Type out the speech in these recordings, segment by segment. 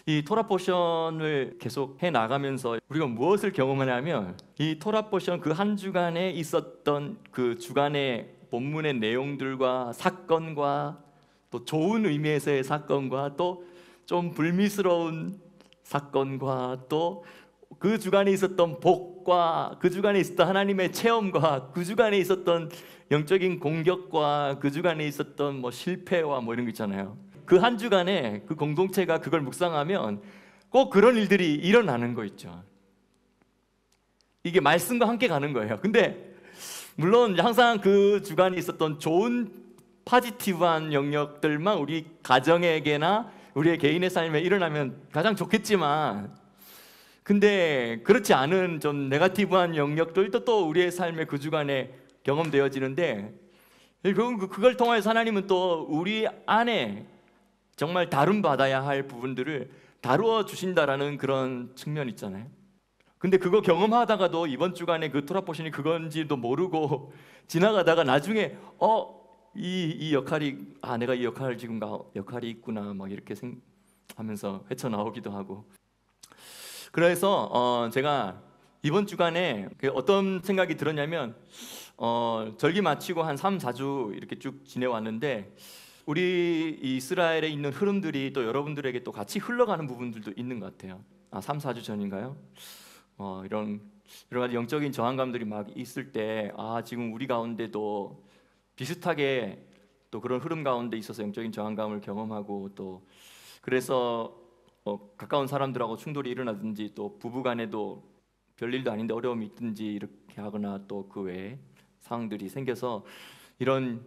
이 토라 포션을 계속 해 나가면서 우리가 무엇을 경험하냐면, 이 토라 포션 그 한 주간에 있었던 그 주간의 본문의 내용들과 사건과, 또 좋은 의미에서의 사건과, 또 좀 불미스러운 사건과, 또 그 주간에 있었던 복과, 그 주간에 있었던 하나님의 체험과, 그 주간에 있었던 영적인 공격과, 그 주간에 있었던 뭐 실패와 뭐 이런 거 있잖아요. 그 한 주간에 그 공동체가 그걸 묵상하면 꼭 그런 일들이 일어나는 거 있죠. 이게 말씀과 함께 가는 거예요. 근데 물론 항상 그 주간에 있었던 좋은 파지티브한 영역들만 우리 가정에게나 우리의 개인의 삶에 일어나면 가장 좋겠지만, 근데 그렇지 않은 좀 네거티브한 영역들도 또 우리의 삶의 그 주간에 경험되어지는데, 그걸 통해서 하나님은 또 우리 안에 정말 다룬받아야 할 부분들을 다루어 주신다라는 그런 측면 있잖아요. 근데 그거 경험하다가도 이번 주간에 그 토라 포션이 그건지도 모르고 지나가다가 나중에 이 역할이 내가 이 역할 지금 역할이 있구나 막 이렇게 하면서 헤쳐나오기도 하고. 그래서 제가 이번 주간에 어떤 생각이 들었냐면, 절기 마치고 한 3, 4주 이렇게 쭉 지내왔는데, 우리 이스라엘에 있는 흐름들이 또 여러분들에게 또 같이 흘러가는 부분들도 있는 것 같아요. 3, 4주 전인가요? 이런 여러 가지 영적인 저항감들이 막 있을 때, 지금 우리 가운데도 비슷하게 또 그런 흐름 가운데 있어서 영적인 저항감을 경험하고, 또 그래서 가까운 사람들하고 충돌이 일어나든지, 또 부부간에도 별일도 아닌데 어려움이 있든지 이렇게 하거나, 또 그 외에 상황들이 생겨서 이런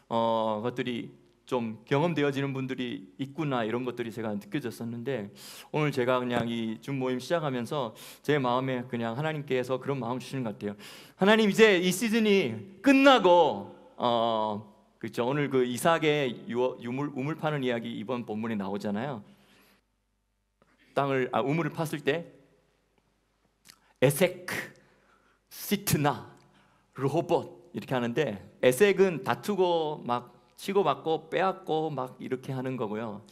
것들이 좀 경험되어지는 분들이 있구나, 이런 것들이 제가 느껴졌었는데, 오늘 제가 그냥 이 줌 모임 시작하면서 제 마음에 그냥 하나님께서 그런 마음 주시는 것 같아요. 하나님, 이제 이 시즌이 끝나고 그렇죠, 오늘 그 이삭의 우물 파는 이야기 이번 본문에 나오잖아요. 우물을 팠을 때 에색, 시트나, 르호봇 이렇게 하는데, 에색은 다투고 막 치고받고 빼앗고 막 이렇게 하는 거고요.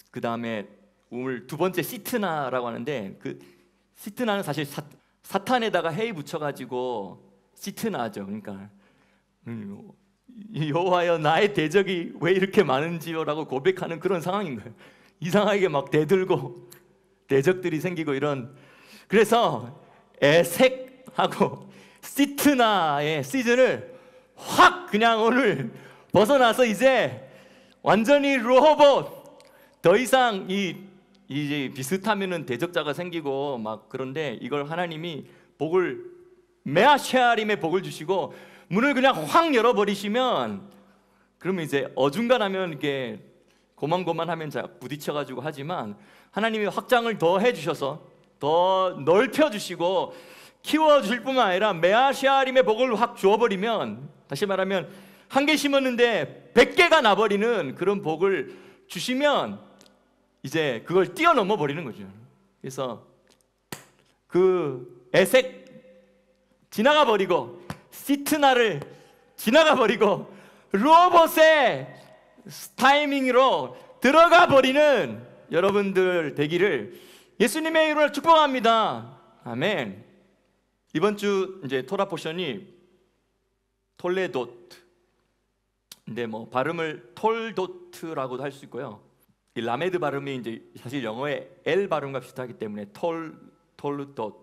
그 다음에 우물 두 번째 시트나라고 하는데, 그 시트나는 사실 사탄에다가 헤이 붙여가지고 시트나죠. 그러니까 여호와여, 나의 대적이 왜 이렇게 많은지요라고 고백하는 그런 상황인 거예요. 이상하게 막 대들고 대적들이 생기고 이런. 그래서 에색하고 시트나의 시즌을 확 그냥 오늘 벗어나서 이제 완전히 로봇, 더 이상 이제 비슷하면은 대적자가 생기고 막 그런데, 이걸 하나님이 복을, 메아쉐아림의 복을 주시고 문을 그냥 확 열어버리시면, 그러면 이제 어중간하면 이게 고만고만하면 부딪혀가지고 하지만, 하나님이 확장을 더 해주셔서 더 넓혀주시고 키워주실 뿐만 아니라 메아쉐아림의 복을 확 주어버리면, 다시 말하면 한 개 심었는데 100개가 나버리는 그런 복을 주시면 이제 그걸 뛰어넘어 버리는 거죠. 그래서 그 에색 지나가 버리고, 시트나를 지나가 버리고, 로봇의 타이밍으로 들어가 버리는 여러분들 되기를 예수님의 이름으로 축복합니다. 아멘. 이번 주 이제 토라 포션이 톨레도트, 근데 뭐 발음을 톨도트라고도 할 수 있고요. 이 라메드 발음이 이제 사실 영어의 L 발음과 비슷하기 때문에 톨도트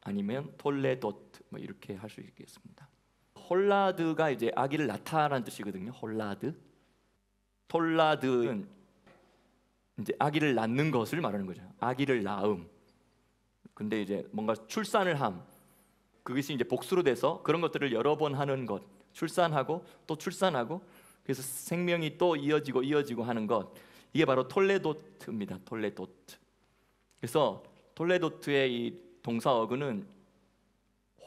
아니면 톨레도트 뭐 이렇게 할 수 있겠습니다. 홀라드가 이제 아기를 낳다라는 뜻이거든요. 홀라드. 톨라드는 이제 아기를 낳는 것을 말하는 거죠. 아기를 낳음. 근데 이제 뭔가 출산을 함, 그것이 이제 복수로 돼서 그런 것들을 여러 번 하는 것, 출산하고 또 출산하고, 그래서 생명이 또 이어지고 하는 것, 이게 바로 톨레도트입니다. 톨레도트. 그래서 톨레도트의 이 동사 어근은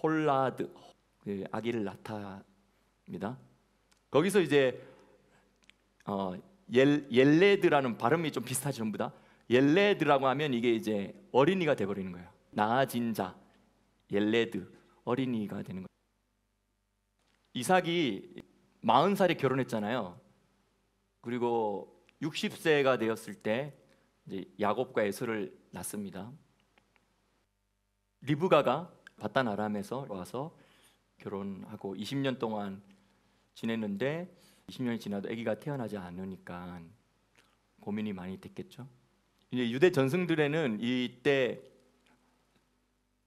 홀라드, 아기를 낳다입니다. 거기서 이제 옐레드라는 발음이 좀 비슷하죠. 전부 다 옐레드라고 하면 이게 이제 어린이가 돼버리는 거예요. 나아진 자, 옐레드, 어린이가 되는 거예요. 이삭이 40살에 결혼했잖아요. 그리고 60세가 되었을 때 이제 야곱과 에서를 낳습니다. 리브가가 바단 아람에서 와서 결혼하고 20년 동안 지냈는데 20년이 지나도 아기가 태어나지 않으니까 고민이 많이 됐겠죠. 이제 유대 전승들에는 이때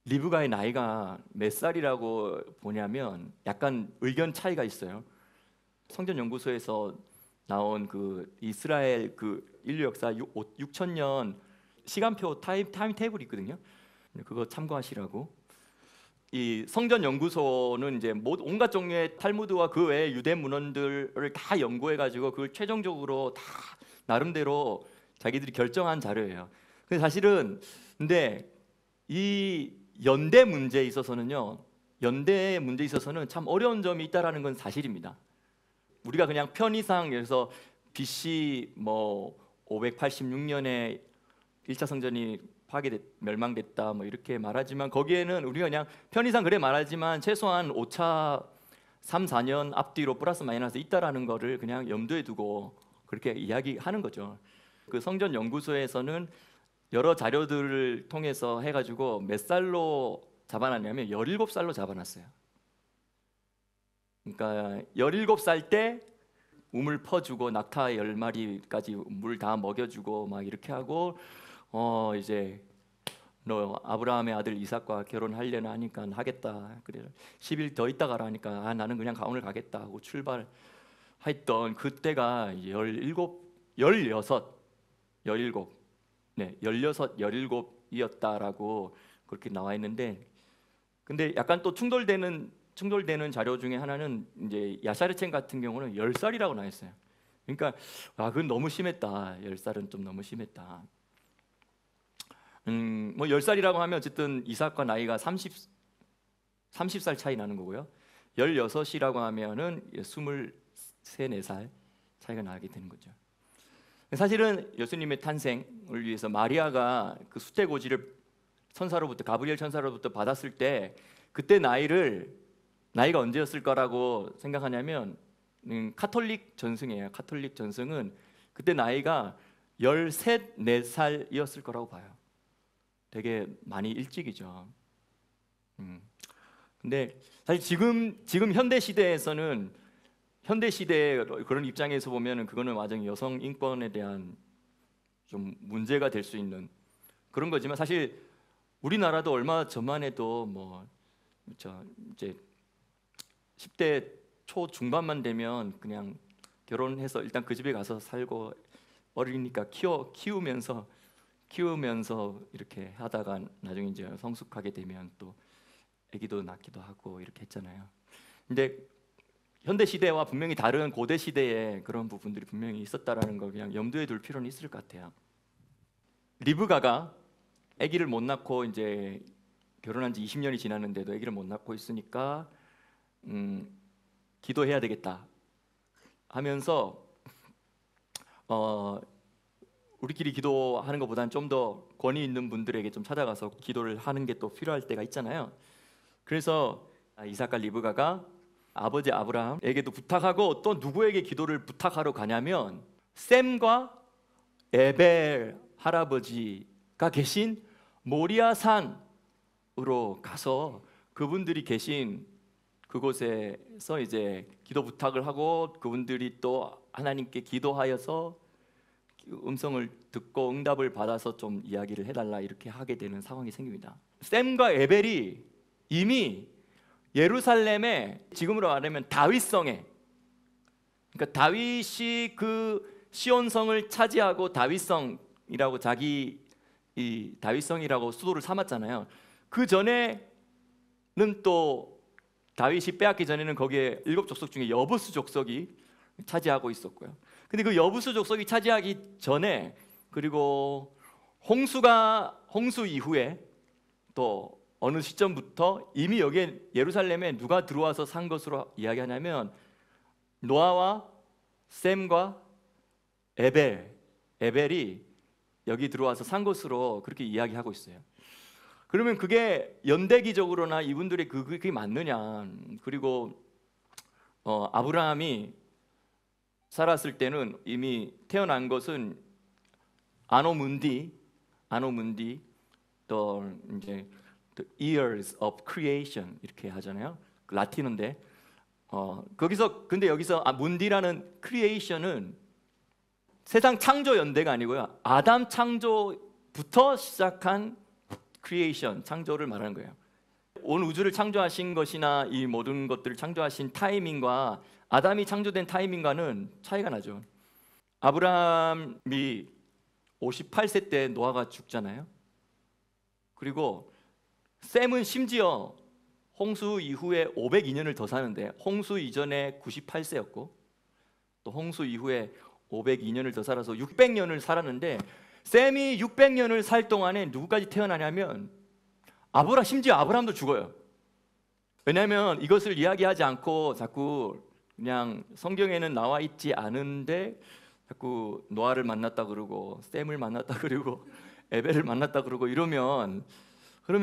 리브가의 나이가 몇 살이라고 보냐면 약간 의견 차이가 있어요. 성전 연구소에서 나온 그 이스라엘 그 인류 역사 6,000년 시간표 타임 테이블이 있거든요. 그거 참고하시라고. 이 성전 연구소는 이제 온갖 종류의 탈무드와 그 외의 유대 문헌들을 다 연구해 가지고 그걸 최종적으로 다 나름대로 자기들이 결정한 자료예요. 근데 사실은 이 연대 문제에 있어서는요, 연대 문제에 있어서는 참 어려운 점이 있다라는 건 사실입니다. 우리가 그냥 편의상 그래서 BC 뭐 586년에 1차 성전이 멸망됐다 뭐 이렇게 말하지만 거기에는 우리가 그냥 편의상 그래 말하지만 최소한 5차 3, 4년 앞뒤로 플러스 마이너스 있다라는 거를 그냥 염두에 두고 그렇게 이야기하는 거죠. 그 성전 연구소에서는 여러 자료들을 통해서 해가지고 몇 살로 잡아놨냐면 17살로 잡아놨어요. 그러니까 17살 때 우물 퍼주고 낙타 10마리까지 물 다 먹여주고 막 이렇게 하고 이제 너 아브라함의 아들 이삭과 결혼하려나 하니까 하겠다. 그래 10일 더 있다 가라니까 나는 그냥 오늘 가겠다 하고 출발했던 그때가 17이었다라고 그렇게 나와 있는데, 근데 약간 또 충돌되는 자료 중에 하나는 이제 야샤르첸 같은 경우는 10살이라고 나와 있어요. 그러니까 그건 너무 심했다. 10살은 좀 너무 심했다. 뭐 10살이라고 하면 어쨌든 이삭과 나이가 30살 차이 나는 거고요. 16이라고 하면은 23, 4살 차이가 나게 되는 거죠. 사실은 예수님의 탄생을 위해서 마리아가 그 수태고지를 가브리엘 천사로부터 받았을 때 그때 나이가 언제였을 거라고 생각하냐면 카톨릭 전승이에요. 카톨릭 전승은 그때 나이가 13, 4살이었을 거라고 봐요. 되게 많이 일찍이죠. 근데 사실 지금 현대 시대에서는 그런 입장에서 보면은 그거는 완전 여성 인권에 대한 좀 문제가 될 수 있는 그런 거지만 사실 우리나라도 얼마 전만 해도 이제 10대 초 중반만 되면 그냥 결혼해서 일단 그 집에 가서 살고 어리니까 키우면서 이렇게 하다가 나중에 이제 성숙하게 되면 또 아기도 낳기도 하고 이렇게 했잖아요. 근데 현대 시대와 분명히 다른 고대 시대에 그런 부분들이 분명히 있었다라는 걸 그냥 염두에 둘 필요는 있을 것 같아요. 리브가가 아기를 못 낳고 이제 결혼한 지 20년이 지났는데도 아기를 못 낳고 있으니까 기도해야 되겠다 하면서 우리끼리 기도하는 것보다는 좀 더 권위 있는 분들에게 좀 찾아가서 기도를 하는 게 또 필요할 때가 있잖아요. 그래서 이삭과 리브가가 아버지 아브라함에게도 부탁하고 또 누구에게 기도를 부탁하러 가냐면 셈과 에벨 할아버지가 계신 모리아산으로 가서 그분들이 계신 그곳에서 이제 기도 부탁을 하고 그분들이 또 하나님께 기도하여서 음성을 듣고 응답을 받아서 좀 이야기를 해달라 이렇게 하게 되는 상황이 생깁니다. 셈과 에벨이 이미 예루살렘에 지금으로 말하면 다윗성에, 그러니까 다윗이 그 시온성을 차지하고 다윗성이라고 자기 이 다윗성이라고 수도를 삼았잖아요. 그 전에는 또 다윗이 빼앗기 전에는 거기에 7족속 중에 여부스 족속이 차지하고 있었고요. 근데 그 여부스 족속이 차지하기 전에 그리고 홍수 이후에 또 어느 시점부터 이미 여기에 예루살렘에 누가 들어와서 산 것으로 이야기하냐면 노아와 셈과 에벨이 여기 들어와서 산 것으로 그렇게 이야기하고 있어요. 그러면 그게 연대기적으로나 이분들의 그게 맞느냐? 그리고 아브라함이 살았을 때는 이미 태어난 것은 아노문디 또 이제 the years of creation 이렇게 하잖아요. 그 라틴어인데 거기서 근데 여기서 문디라는 크리에이션은 세상 창조 연대가 아니고요. 아담 창조부터 시작한 크리에이션, 창조를 말하는 거예요. 온 우주를 창조하신 것이나 이 모든 것들을 창조하신 타이밍과 아담이 창조된 타이밍과는 차이가 나죠. 아브라함이 58세 때 노아가 죽잖아요. 그리고 셈은 심지어 홍수 이후에 502년을 더 사는데 홍수 이전에 98세였고 또 홍수 이후에 502년을 더 살아서 600년을 살았는데 셈이 600년을 살 동안에 누구까지 태어나냐면 심지어 아브라함도 죽어요. 왜냐하면 이것을 이야기하지 않고 자꾸 그냥 성경에는 나와 있지 않은데 자꾸 노아를 만났다 그러고 셈을 만났다 그러고 에벨을 만났다 그러고 그러면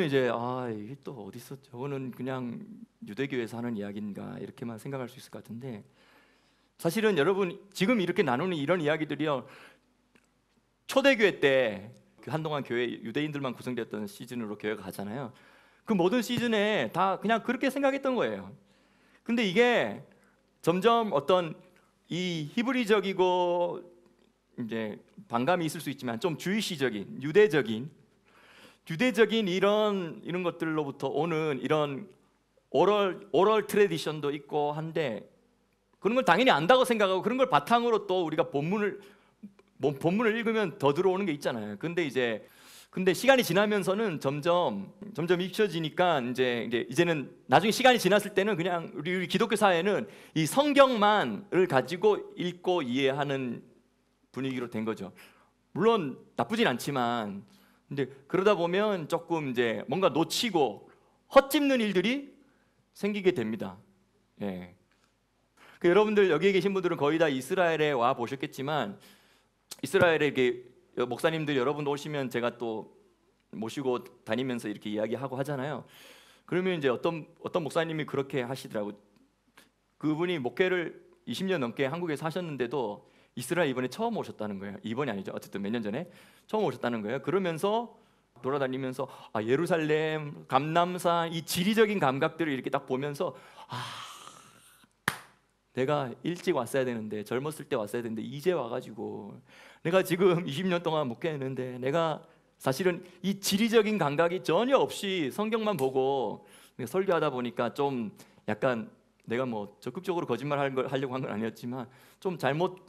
이제 이게 또 어디서 저거는 그냥 유대교에서 하는 이야기인가 이렇게만 생각할 수 있을 것 같은데 사실은 여러분 지금 이렇게 나누는 이런 이야기들이요 초대교회 때 한동안 교회 유대인들만 구성되었던 시즌으로 교회가 가잖아요. 그 모든 시즌에 다 그냥 그렇게 생각했던 거예요. 근데 이게 점점 어떤 이 히브리적이고 이제 반감이 있을 수 있지만 좀 주이시적인 유대적인 이런 것들로부터 오는 이런 오럴 트래디션도 있고 한데 그런 걸 당연히 안다고 생각하고 그런 걸 바탕으로 또 우리가 본문을 읽으면 더 들어오는 게 있잖아요. 근데 시간이 지나면서는 점점 잊혀지니까 이제는 나중에 시간이 지났을 때는 그냥 우리 기독교 사회는 이 성경만을 가지고 읽고 이해하는 분위기로 된 거죠. 물론 나쁘진 않지만 근데 그러다 보면 조금 이제 뭔가 놓치고 헛짚는 일들이 생기게 됩니다. 예. 여러분들 여기에 계신 분들은 거의 다 이스라엘에 와 보셨겠지만 이스라엘에 이렇게 목사님들 여러분 오시면 제가 또 모시고 다니면서 이렇게 이야기하고 하잖아요. 그러면 이제 어떤 목사님이 그렇게 하시더라고. 그분이 목회를 20년 넘게 한국에서 하셨는데도 이스라엘 이번에 처음 오셨다는 거예요. 이번이 아니죠. 어쨌든 몇 년 전에 처음 오셨다는 거예요. 그러면서 돌아다니면서 예루살렘, 감람산 이 지리적인 감각들을 이렇게 딱 보면서 내가 일찍 왔어야 되는데 젊었을 때 왔어야 되는데 이제 와가지고 내가 지금 20년 동안 목회했는데 내가 사실은 이 지리적인 감각이 전혀 없이 성경만 보고 설교하다 보니까 좀 약간 내가 뭐 적극적으로 거짓말 하려고 한 건 아니었지만 좀 잘못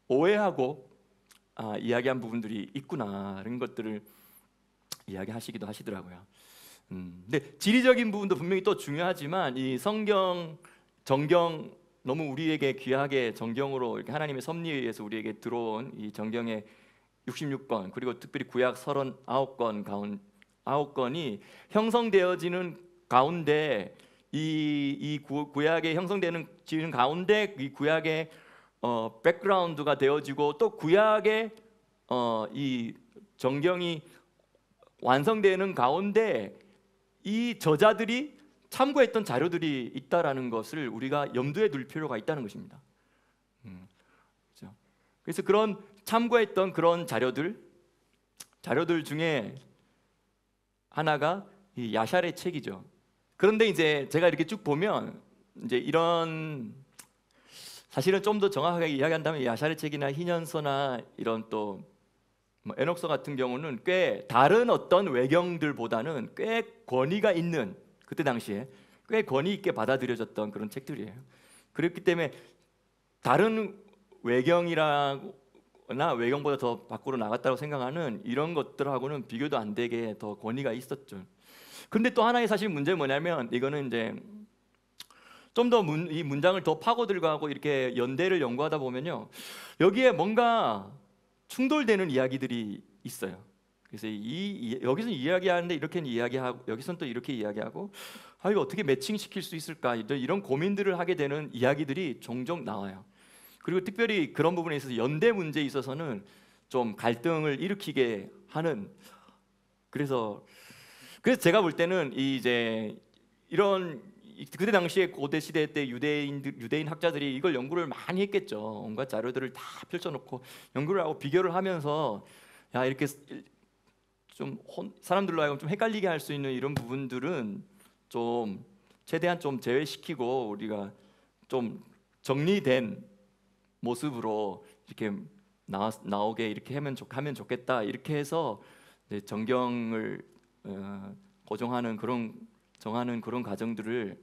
오해하고 이야기한 부분들이 있구나 이런 것들을 이야기하시기도 하시더라고요. 근데 지리적인 부분도 분명히 또 중요하지만 이 성경 정경 너무 우리에게 귀하게 정경으로 이렇게 하나님의 섭리에 의해서 우리에게 들어온 이 정경의 66권 그리고 특별히 구약 39권 가운 9권이 형성되어지는 가운데 이 구약에 형성되는 가운데 이 구약의 백그라운드가 되어지고 또 구약의 이 정경이 완성되는 가운데 이 저자들이 참고했던 자료들이 있다라는 것을 우리가 염두에 둘 필요가 있다는 것입니다. 그렇죠? 그래서 그런 참고했던 그런 자료들 중에 하나가 이 야샬의 책이죠. 그런데 이제 제가 이렇게 쭉 보면 이제 이런 사실은 좀 더 정확하게 이야기한다면 야샬의 책이나 희년서나 이런 또 에녹서 같은 경우는 꽤 다른 어떤 외경들보다는 꽤 권위가 있는 그때 당시에 꽤 권위 있게 받아들여졌던 그런 책들이에요. 그렇기 때문에 다른 외경보다 더 밖으로 나갔다고 생각하는 이런 것들하고는 비교도 안 되게 더 권위가 있었죠. 근데 또 하나의 사실 문제는 뭐냐면 이거는 이제 좀 더 이 문장을 더 파고들고 이렇게 연대를 연구하다 보면요 여기에 뭔가 충돌되는 이야기들이 있어요. 그래서 여기서는 이야기하는데 이렇게 이야기하고 여기서는 또 이렇게 이야기하고 이거 어떻게 매칭시킬 수 있을까 이런 고민들을 하게 되는 이야기들이 종종 나와요. 그리고 특별히 그런 부분에 있어서 연대 문제에 있어서는 좀 갈등을 일으키게 하는 그래서 제가 볼 때는 이제 이런 그때 당시에 고대 시대 때 유대인 학자들이 이걸 연구를 많이 했겠죠. 온갖 자료들을 다 펼쳐놓고 연구를 하고 비교를 하면서 야 이렇게 사람들로 하여금 좀 헷갈리게 할 수 있는 이런 부분들은 좀 최대한 좀 제외시키고 우리가 좀 정리된 모습으로 이렇게 나오게 이렇게 하면 좋겠다. 이렇게 해서 정경을 정하는 그런 과정들을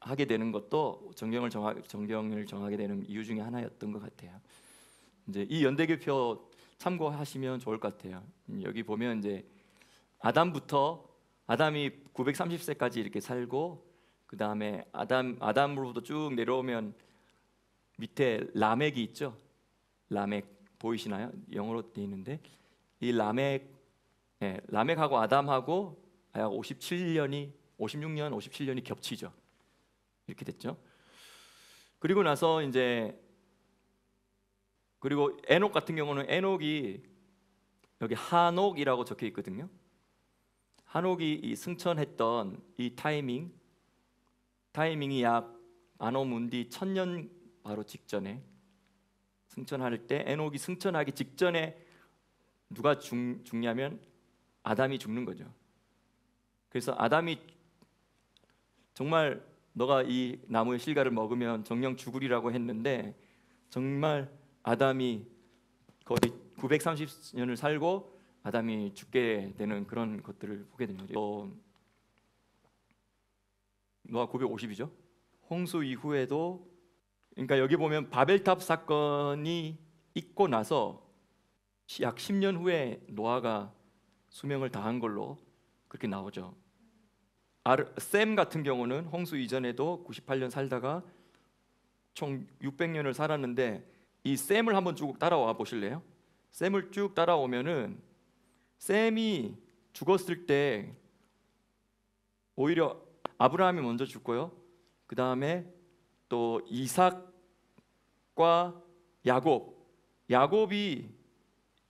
하게 되는 것도 정경을 정하게 되는 이유 중에 하나였던 것 같아요. 이제 이 연대교표 참고하시면 좋을 것 같아요. 여기 보면 이제 아담이 930세까지 이렇게 살고, 그 다음에 아담으로부터 쭉 내려오면 밑에 라멕이 있죠. 라멕 보이시나요? 영어로 되어 있는데 이 라멕하고 아담하고 약 56년, 57년이 겹치죠. 이렇게 됐죠. 그리고 나서 이제 그리고 에녹 같은 경우는 에녹이 여기 하녹이라고 적혀 있거든요. 하녹이 이 승천했던 이 타이밍이 약 아노 문디 1000년 바로 직전에 승천할 때, 에녹이 승천하기 직전에 누가 죽냐면 아담이 죽는 거죠. 그래서 아담이 정말 너가 이 나무의 실과를 먹으면 정령 죽으리라고 했는데, 정말 아담이 거의 930년을 살고 아담이 죽게 되는 그런 것들을 보게 됩니다. 노아 950이죠. 홍수 이후에도, 그러니까 여기 보면 바벨탑 사건이 있고 나서 약 10년 후에 노아가 수명을 다한 걸로 그렇게 나오죠. 셈 같은 경우는 홍수 이전에도 98년 살다가 총 600년을 살았는데, 이 셈을 한번 쭉 따라와 보실래요? 셈을 쭉 따라오면은 셈이 죽었을 때 오히려 아브라함이 먼저 죽고요. 그 다음에 또 이삭과 야곱이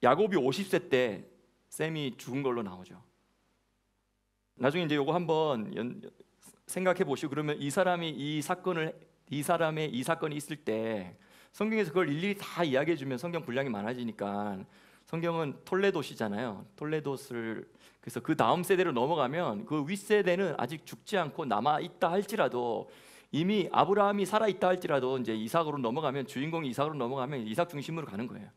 50세 때 셈이 죽은 걸로 나오죠. 나중에 이제 요거 한번 생각해 보시고, 그러면 이 사람의 이 사건이 있을 때 성경에서 그걸 일일이 다 이야기해 주면 성경 분량이 많아지니까, 성경은 톨레도시잖아요. 톨레도스를, 그래서 그 다음 세대로 넘어가면 그 윗세대는 아직 죽지 않고 남아 있다 할지라도, 이미 아브라함이 살아 있다 할지라도 이제 이삭으로 넘어가면, 주인공이 이삭으로 넘어가면 이삭 중심으로 가는 거예요.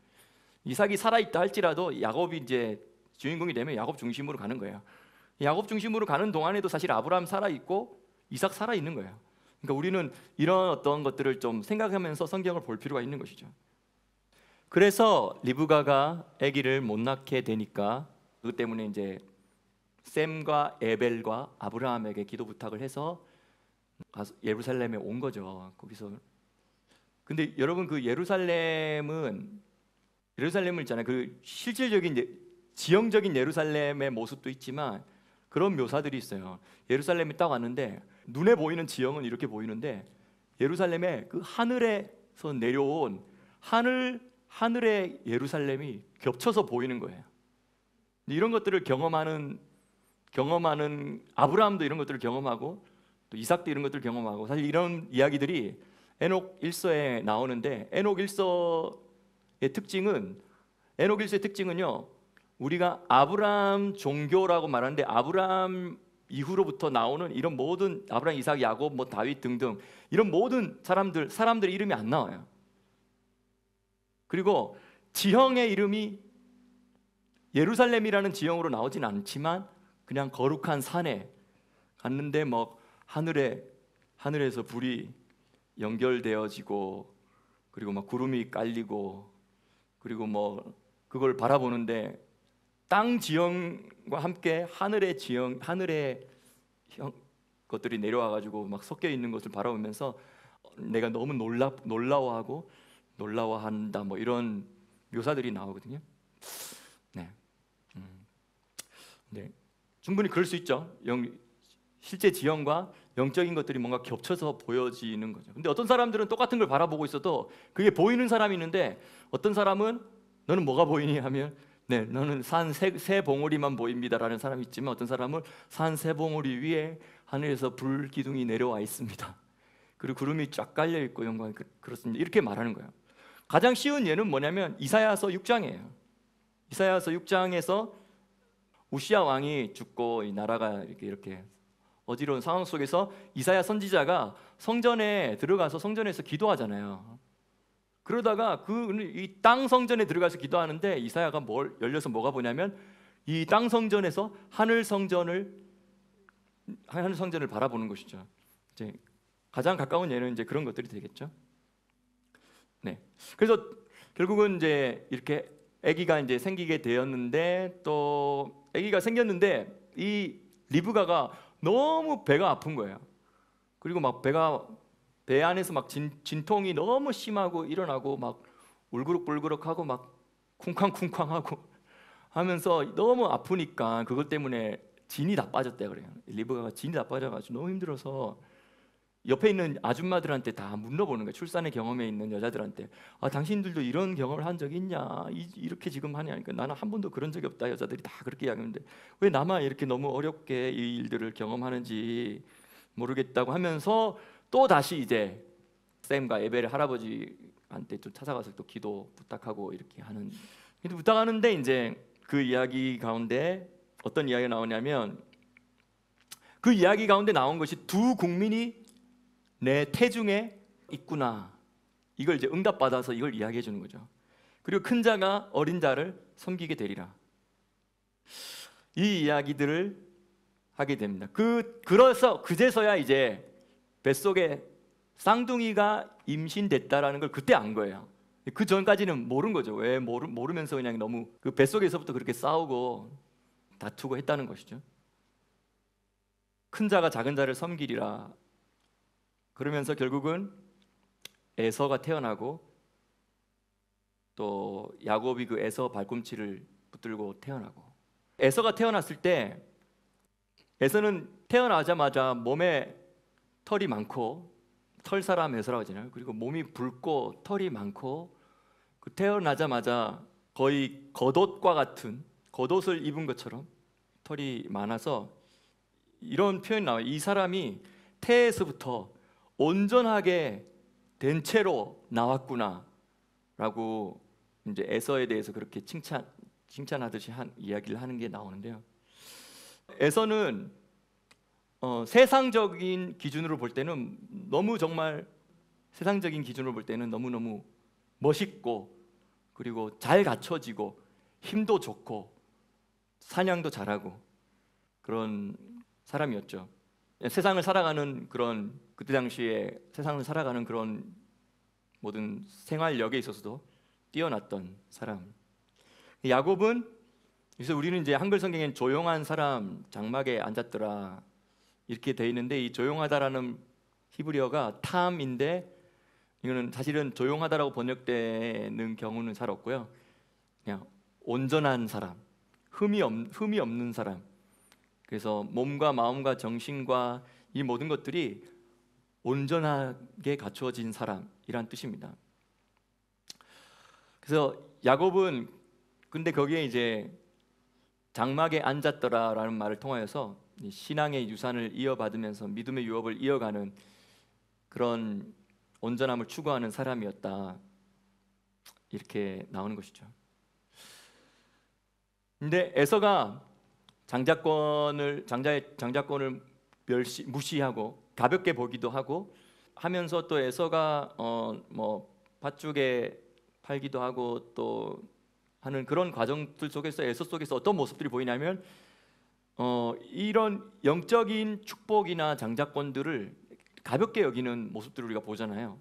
이삭이 살아 있다 할지라도 야곱이 이제 주인공이 되면 야곱 중심으로 가는 거예요. 야곱 중심으로 가는 동안에도 사실 아브라함 살아 있고 이삭 살아 있는 거예요. 그러니까 우리는 이런 어떤 것들을 좀 생각하면서 성경을 볼 필요가 있는 것이죠. 그래서 리브가가 아기를 못 낳게 되니까, 그것 때문에 이제 셈과 에벨과 아브라함에게 기도 부탁을 해서 예루살렘에 온 거죠. 거기서. 근데 여러분, 그 예루살렘을 있잖아요. 그 실질적인 지형적인 예루살렘의 모습도 있지만 그런 묘사들이 있어요. 예루살렘에 딱 왔는데 눈에 보이는 지형은 이렇게 보이는데, 예루살렘에 그 하늘에서 내려온 하늘의 예루살렘이 겹쳐서 보이는 거예요. 이런 것들을 경험하는 아브라함도 이런 것들을 경험하고, 또 이삭도 이런 것들을 경험하고, 사실 이런 이야기들이 에녹 1서에 나오는데, 에녹 1서의 특징은요, 우리가 아브라함 종교라고 말하는데, 아브라함 이후로부터 나오는 이런 모든 아브라함, 이삭, 야곱, 다윗 등등 이런 모든 사람들의 이름이 안 나와요. 그리고 지형의 이름이 예루살렘이라는 지형으로 나오진 않지만 그냥 거룩한 산에 갔는데 하늘에서 불이 연결되어지고, 그리고 구름이 깔리고, 그리고 그걸 바라보는데 땅 지형과 함께 하늘의 것들이 내려와 가지고 섞여 있는 것을 바라보면서 내가 너무 놀라워한다, 이런 묘사들이 나오거든요. 네, 충분히 그럴 수 있죠. 실제 지형과 영적인 것들이 뭔가 겹쳐서 보여지는 거죠. 근데 어떤 사람들은 똑같은 걸 바라보고 있어도 그게 보이는 사람이 있는데, 어떤 사람은 너는 뭐가 보이니 하면, 네, 너는 산 세 봉우리만 보입니다라는 사람이 있지만, 어떤 사람은 산 세 봉우리 위에 하늘에서 불 기둥이 내려와 있습니다. 그리고 구름이 쫙 깔려 있고 그렇습니다. 이렇게 말하는 거예요. 가장 쉬운 예는 뭐냐면 이사야서 6장이에요. 이사야서 6장에서 우시야 왕이 죽고 이 나라가 이렇게 어지러운 상황 속에서 이사야 선지자가 성전에 들어가서 성전에서 기도하잖아요. 그러다가 이 땅 성전에 들어가서 기도하는데 이사야가 열려서 뭐가 보냐면 이 땅 성전에서 하늘 성전을 바라보는 것이죠. 이제 가장 가까운 예는 이제 그런 것들이 되겠죠. 네. 그래서 결국은 이제 이렇게 아기가 이제 생기게 되었는데, 또 아기가 생겼는데 이 리브가가 너무 배가 아픈 거예요. 그리고 막 배 안에서 막 진통이 너무 심하고 일어나고 막 울그럭불그럭하고 막 쿵쾅쿵쾅하고 하면서 너무 아프니까 그것 때문에 진이 다 빠졌대 그래요. 리브가가 진이 다 빠져가지고 너무 힘들어서 옆에 있는 아줌마들한테 다 물어보는 거예요. 출산의 경험에 있는 여자들한테, 당신들도 이런 경험을 한 적이 있냐? 이렇게 지금 하냐니까 나는 한 번도 그런 적이 없다. 여자들이 다 그렇게 이야기하는데 왜 나만 이렇게 너무 어렵게 이 일들을 경험하는지 모르겠다고 하면서 또 다시 이제 샘과 에벨 할아버지한테 좀 찾아가서 또 기도 부탁하고 이렇게 하는, 기도 부탁하는데 이제 그 이야기 가운데 어떤 이야기가 나오냐면, 그 이야기 가운데 나온 것이 두 국민이 내 태중에 있구나, 이걸 이제 응답받아서 이걸 이야기해 주는 거죠. 그리고 큰 자가 어린 자를 섬기게 되리라, 이 이야기들을 하게 됩니다. 그래서 그제서야 이제 뱃속에 쌍둥이가 임신됐다라는 걸 그때 안 거예요. 그 전까지는 모른 거죠. 왜 모르면서 그냥 너무 그 뱃속에서부터 그렇게 싸우고 다투고 했다는 것이죠. 큰 자가 작은 자를 섬기리라. 그러면서 결국은 에서가 태어나고, 또 야곱이 그 에서 발꿈치를 붙들고 태어나고, 에서가 태어났을 때 에서는 태어나자마자 몸에 털이 많고, 털사람 에서라고 하잖아요. 그리고 몸이 붉고 털이 많고, 그 태어나자마자 거의 겉옷과 같은, 겉옷을 입은 것처럼 털이 많아서 이런 표현이 나와요. 이 사람이 태에서부터 온전하게 된 채로 나왔구나 라고 이제 에서에 대해서 그렇게 칭찬하듯이 이야기를 하는 게 나오는데요. 에서는 세상적인 기준으로 볼 때는 너무너무 멋있고, 그리고 잘 갖춰지고 힘도 좋고 사냥도 잘하고 그런 사람이었죠. 세상을 살아가는 그런, 그때 당시에 세상을 살아가는 그런 모든 생활력에 있어서도 뛰어났던 사람. 야곱은, 그래서 우리는 이제 한글 성경엔 조용한 사람, 장막에 앉았더라 이렇게 돼 있는데, 이 조용하다라는 히브리어가 탐인데, 이거는 사실은 조용하다라고 번역되는 경우는 잘 없고요. 그냥 온전한 사람, 흠이 없는 사람. 그래서 몸과 마음과 정신과 이 모든 것들이 온전하게 갖추어진 사람이란 뜻입니다. 그래서 야곱은, 근데 거기에 이제 장막에 앉았더라라는 말을 통하여서 신앙의 유산을 이어받으면서 믿음의 유업을 이어가는 그런 온전함을 추구하는 사람이었다, 이렇게 나오는 것이죠. 근데 에서가 장자권을 무시하고 가볍게 보기도 하고 하면서, 또 에서가 밭죽에 팔기도 하고 또 하는 그런 과정들 속에서 에서 속에서 어떤 모습들이 보이냐면, 이런 영적인 축복이나 장자권들을 가볍게 여기는 모습들을 우리가 보잖아요.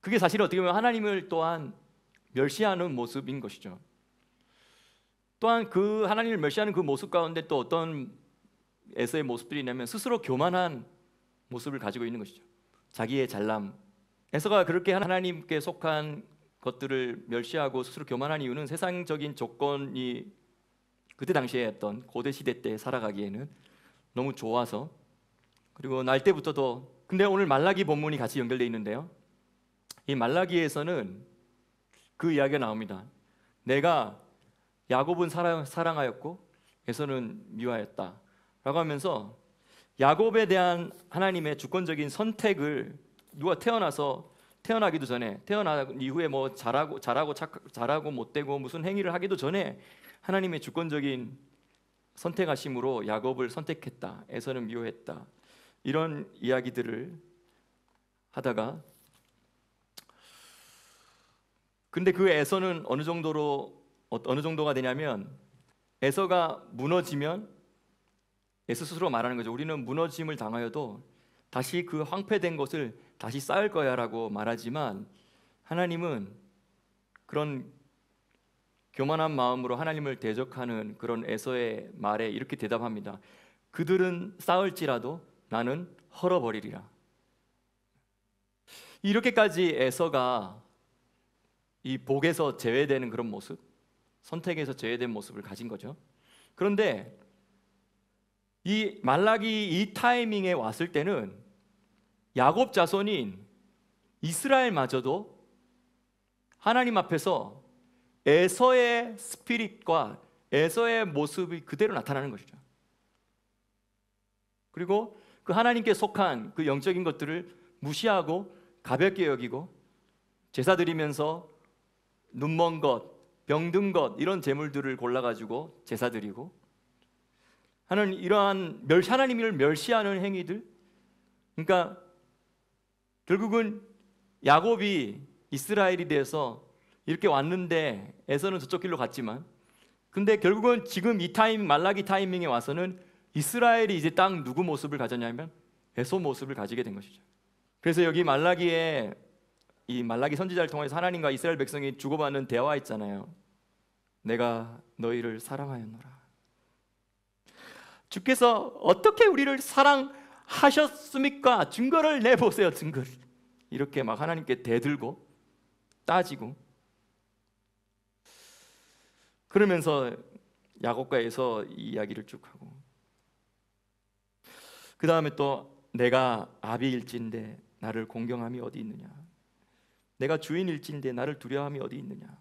그게 사실 어떻게 보면 하나님을 또한 멸시하는 모습인 것이죠. 또한 그 하나님을 멸시하는 그 모습 가운데 또 어떤 에서의 모습들이 있냐면, 스스로 교만한 모습을 가지고 있는 것이죠. 자기의 잘남. 에서가 그렇게 하나님께 속한 것들을 멸시하고 스스로 교만한 이유는 세상적인 조건이 그때 당시에 했던 고대 시대 때 살아가기에는 너무 좋아서, 그리고 날 때부터도. 근데 오늘 말라기 본문이 같이 연결되어 있는데요, 이 말라기에서는 그 이야기가 나옵니다. 내가 야곱은 사랑하였고 에서는 미워하였다 라고 하면서, 야곱에 대한 하나님의 주권적인 선택을, 누가 태어나서 태어나기도 전에, 태어난 이후에 뭐 잘하고 못되고 무슨 행위를 하기도 전에 하나님의 주권적인 선택하심으로 야곱을 선택했다, 에서는 미워했다, 이런 이야기들을 하다가, 근데 그 에서는 어느 정도가 되냐면, 에서가 무너지면 에서 스스로 말하는 거죠. 우리는 무너짐을 당하여도 다시 그 황폐된 것을 다시 쌓을 거야 라고 말하지만, 하나님은 그런 교만한 마음으로 하나님을 대적하는 그런 에서의 말에 이렇게 대답합니다. 그들은 쌓을지라도 나는 헐어버리리라. 이렇게까지 에서가 이 복에서 제외되는 그런 모습, 선택에서 제외된 모습을 가진 거죠. 그런데 이 말라기 이 타이밍에 왔을 때는 야곱 자손인 이스라엘마저도 하나님 앞에서 에서의 스피릿과 에서의 모습이 그대로 나타나는 것이죠. 그리고 그 하나님께 속한 그 영적인 것들을 무시하고 가볍게 여기고 제사 드리면서 눈먼 것, 병든 것, 이런 제물들을 골라가지고 제사 드리고 하는 이러한 하나님을 멸시하는 행위들. 그러니까 결국은 야곱이 이스라엘이 돼서 이렇게 왔는데 에서는 저쪽 길로 갔지만, 근데 결국은 지금 이 말라기 타이밍에 와서는 이스라엘이 이제 딱 누구 모습을 가졌냐면 에서 모습을 가지게 된 것이죠. 그래서 여기 말라기에 이 말라기 선지자를 통해서 하나님과 이스라엘 백성이 주고받는 대화 있잖아요. 내가 너희를 사랑하였노라. 주께서 어떻게 우리를 사랑하셨습니까? 증거를 내보세요. 증거를. 이렇게 막 하나님께 대들고 따지고, 그러면서 야곱과 에서 이 이야기를 쭉 하고, 그 다음에 또 내가 아비일진데 나를 공경함이 어디 있느냐, 내가 주인일진데 나를 두려움이 어디 있느냐.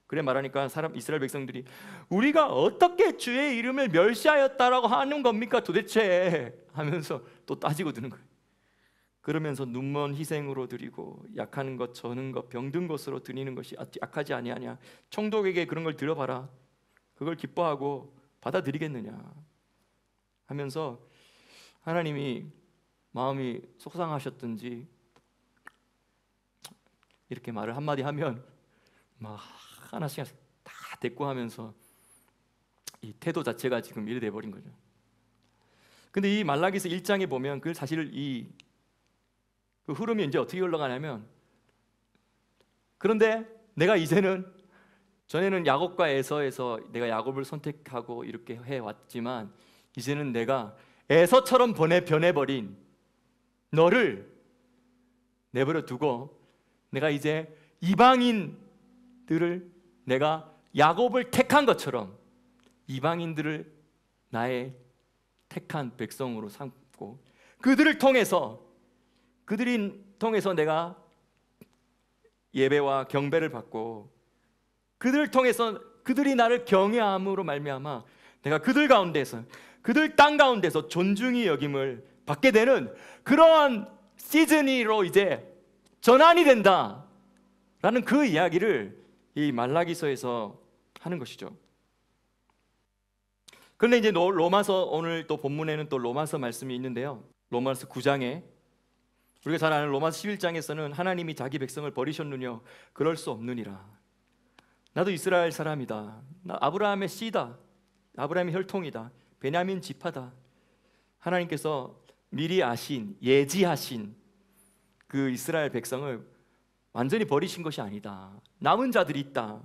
그래 말하니까 이스라엘 백성들이 우리가 어떻게 주의 이름을 멸시하였다라고 하는 겁니까 도대체 하면서 또 따지고 드는 거예요. 그러면서 눈먼 희생으로 드리고 약한 것, 저는 것, 병든 것으로 드리는 것이 악하지 아니하냐. 총독에게 그런 걸 들어봐라. 그걸 기뻐하고 받아들이겠느냐 하면서 하나님이 마음이 속상하셨든지 이렇게 말을 한마디 하면 막 하나씩 다 대꾸하면서 이 태도 자체가 지금 이래 돼버린 거죠. 근데 이 말라기서 1장에 보면 그 사실 그 흐름이 이제 어떻게 흘러가냐면, 그런데 내가 이제는 전에는 야곱과 에서에서 내가 야곱을 선택하고 이렇게 해왔지만 이제는 내가 에서처럼 변해버린 너를 내버려 두고 내가 이제 이방인들을 내가 야곱을 택한 것처럼 이방인들을 나의 택한 백성으로 삼고 그들이 통해서 내가 예배와 경배를 받고 그들을 통해서 그들이 나를 경외함으로 말미암아 내가 그들 가운데서 그들 땅 가운데서 존중이 여김을 받게 되는 그러한 시즌으로 이제 전환이 된다라는 그 이야기를 이 말라기서에서 하는 것이죠. 그런데 이제 로마서, 오늘 또 본문에는 또 로마서 말씀이 있는데요. 로마서 9장에 우리가 잘 아는 로마서 11장에서는 하나님이 자기 백성을 버리셨느냐, 그럴 수 없느니라. 나도 이스라엘 사람이다. 나 아브라함의 씨다. 아브라함의 혈통이다. 베냐민 지파다. 하나님께서 미리 예지하신 그 이스라엘 백성을 완전히 버리신 것이 아니다. 남은 자들이 있다.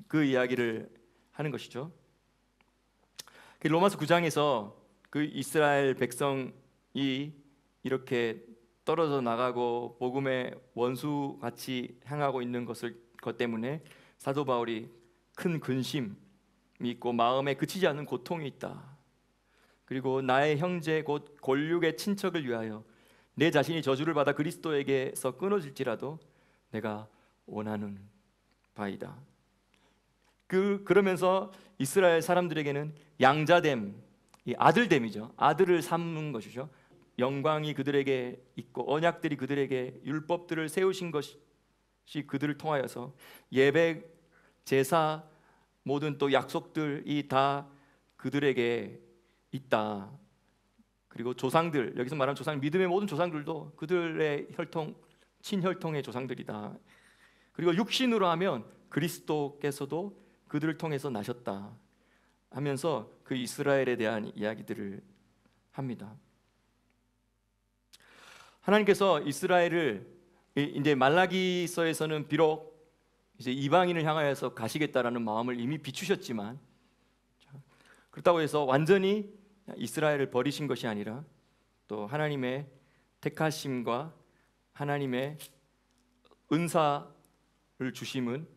그 이야기를 하는 것이죠. 로마서 9장에서 그 이스라엘 백성이 이렇게 떨어져 나가고 복음의 원수같이 향하고 있는 것 때문에 사도 바울이 큰 근심이 있고 마음에 그치지 않는 고통이 있다. 그리고 나의 형제 곧 골육의 친척을 위하여 내 자신이 저주를 받아 그리스도에게서 끊어질지라도 내가 원하는 바이다. 그러면서 이스라엘 사람들에게는 양자됨, 이 아들됨이죠. 아들을 삼는 것이죠. 영광이 그들에게 있고 언약들이 그들에게 율법들을 세우신 것이 그들을 통하여서 예배, 제사, 모든 또 약속들이 다 그들에게 있다. 그리고 조상들, 여기서 말하는 조상, 믿음의 모든 조상들도 그들의 혈통, 친혈통의 조상들이다. 그리고 육신으로 하면 그리스도께서도 그들을 통해서 나셨다 하면서 그 이스라엘에 대한 이야기들을 합니다. 하나님께서 이스라엘을 이제 말라기서에서는 비록 이제 이방인을 향하여서 가시겠다라는 마음을 이미 비추셨지만, 그렇다고 해서 완전히 이스라엘을 버리신 것이 아니라 또 하나님의 택하심과 하나님의 은사를 주심은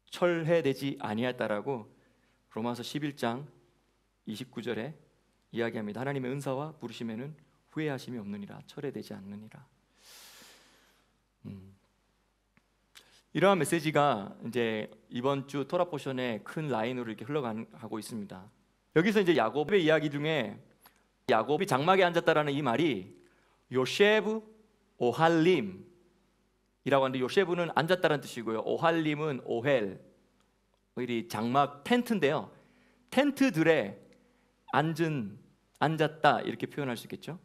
철회되지 아니했다라고 로마서 11장 29절에 이야기합니다. 하나님의 은사와 부르심에는 후회하심이 없느니라, 철회되지 않느니라. 이러한 메시지가 이제 이번 주 토라 포션의 큰 라인으로 이렇게 흘러가고 있습니다. 여기서 이제 야곱의 이야기 중에 야곱이 장막에 앉았다라는 이 말이 요셰브 오할림이라고 하는데, 요셰브는 앉았다는 뜻이고요, 오할림은 오헬, 이 장막 텐트인데요, 텐트들에 앉았다 이렇게 표현할 수 있겠죠.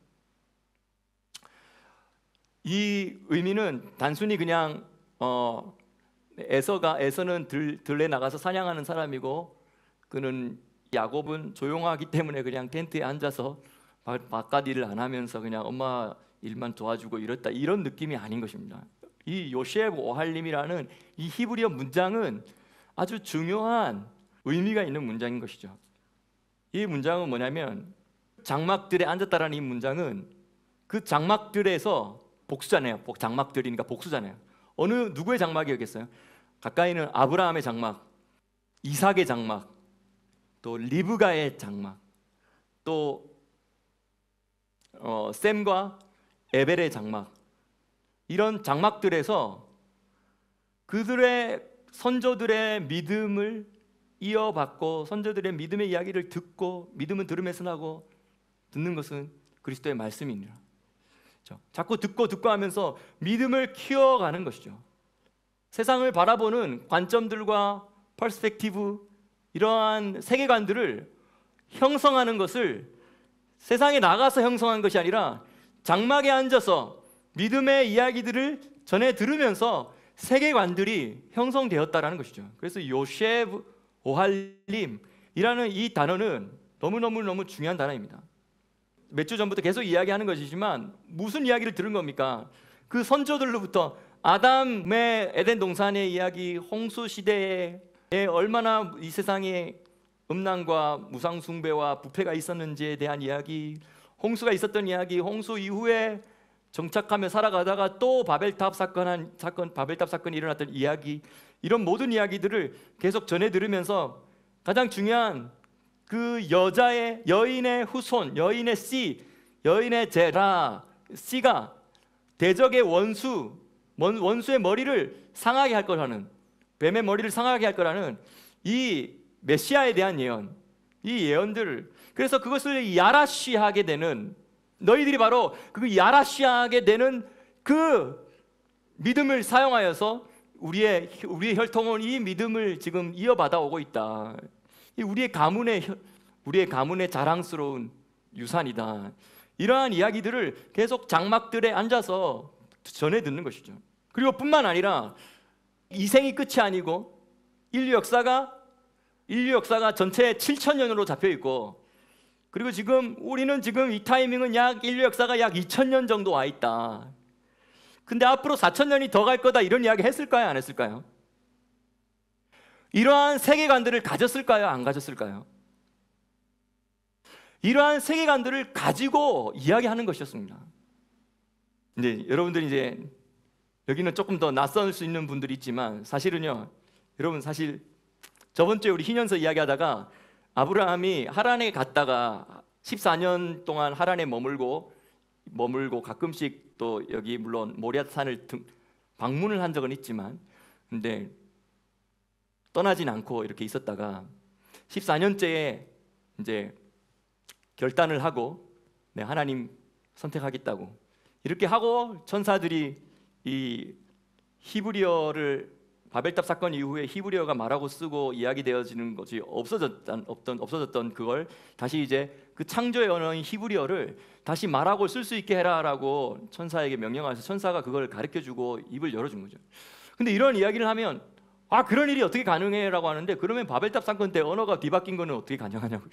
이 의미는 단순히 그냥 에서는 들에 나가서 사냥하는 사람이고, 그는 야곱은 조용하기 때문에 그냥 텐트에 앉아서 바깥 일을 안 하면서 그냥 엄마 일만 도와주고 이랬다, 이런 느낌이 아닌 것입니다. 이 요셰브 오할림이라는 이 히브리어 문장은 아주 중요한 의미가 있는 문장인 것이죠. 이 문장은 뭐냐면, 장막들에 앉았다라는 이 문장은 그 장막들에서 복수잖아요. 장막들이니까 복수잖아요. 누구의 장막이었겠어요? 가까이는 아브라함의 장막, 이삭의 장막, 또 리브가의 장막, 또 셈과 에벨의 장막, 이런 장막들에서 그들의 선조들의 믿음을 이어받고 선조들의 믿음의 이야기를 듣고, 믿음은 들음에서 나고 듣는 것은 그리스도의 말씀이니라. 자꾸 듣고 하면서 믿음을 키워가는 것이죠. 세상을 바라보는 관점들과 퍼스펙티브, 이러한 세계관들을 형성하는 것을 세상에 나가서 형성한 것이 아니라 장막에 앉아서 믿음의 이야기들을 전해 들으면서 세계관들이 형성되었다라는 것이죠. 그래서 요셰브 오할림이라는 이 단어는 너무 중요한 단어입니다. 몇 주 전부터 계속 이야기하는 것이지만 무슨 이야기를 들은 겁니까? 그 선조들로부터 아담의 에덴 동산의 이야기, 홍수 시대에 얼마나 이 세상에 음란과 무상 숭배와 부패가 있었는지에 대한 이야기, 홍수가 있었던 이야기, 홍수 이후에 정착하며 살아가다가 또 바벨탑 사건이 일어났던 이야기, 이런 모든 이야기들을 계속 전해 들으면서 가장 중요한 그 여인의 후손, 여인의 씨, 여인의 제라 씨가 대적의 원수의 머리를 상하게 할 거라는, 뱀의 머리를 상하게 할 거라는 이 메시아에 대한 예언, 이 예언들을, 그래서 그것을 야라시하게 되는, 너희들이 바로 그 야라시하게 되는 그 믿음을 사용하여서 우리의 혈통은 이 믿음을 지금 이어받아 오고 있다. 우리의 가문의 자랑스러운 유산이다. 이러한 이야기들을 계속 장막들에 앉아서 전해 듣는 것이죠. 그리고 뿐만 아니라 이 생이 끝이 아니고 인류 역사가 전체 7,000년으로 잡혀 있고, 그리고 우리는 지금 이 타이밍은 인류 역사가 약 2,000년 정도 와 있다. 근데 앞으로 4,000년이 더 갈 거다, 이런 이야기 했을까요? 안 했을까요? 이러한 세계관들을 가졌을까요? 안 가졌을까요? 이러한 세계관들을 가지고 이야기하는 것이었습니다. 이제 여러분들이 이제 여기는 조금 더 낯설 수 있는 분들이 있지만, 사실은요, 여러분, 사실 저번 주에 우리 희년서 이야기하다가 아브라함이 하란에 갔다가 14년 동안 하란에 머물고 가끔씩 또 여기 물론 모리아산을 방문을 한 적은 있지만, 근데 떠나진 않고 이렇게 있었다가 14년째에 이제 결단을 하고 네, 하나님 선택하겠다고 이렇게 하고 천사들이 이 히브리어를 바벨탑 사건 이후에 히브리어가 말하고 쓰고 이야기되어지는 것이 없어졌던 그걸 다시 이제 그 창조의 언어인 히브리어를 다시 말하고 쓸 수 있게 해라라고 천사에게 명령하셔서 천사가 그걸 가르쳐주고 입을 열어준 거죠. 근데 이런 이야기를 하면 그런 일이 어떻게 가능해라고 하는데, 그러면 바벨탑 사건 때 언어가 뒤바뀐 거는 어떻게 가능하냐고.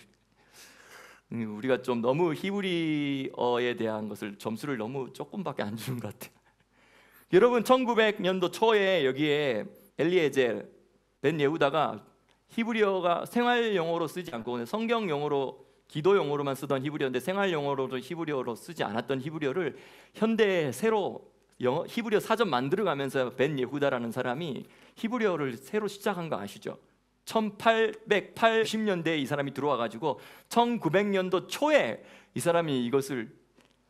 우리가 좀 너무 히브리어에 대한 것을 점수를 너무 조금밖에 안 주는 것 같아요. 여러분 1900년도 초에 여기에 엘리에젤 벤 예후다가 히브리어가 생활 용어로 쓰지 않고 성경 용어로 기도 용어로만 쓰던 히브리어인데 생활 용어로도 히브리어로 쓰지 않았던 히브리어를 현대에 새로 히브리어 사전 만들어가면서 벤 예후다라는 사람이 히브리어를 새로 시작한 거 아시죠? 1880년대에 이 사람이 들어와가지고 1900년도 초에 이 사람이 이것을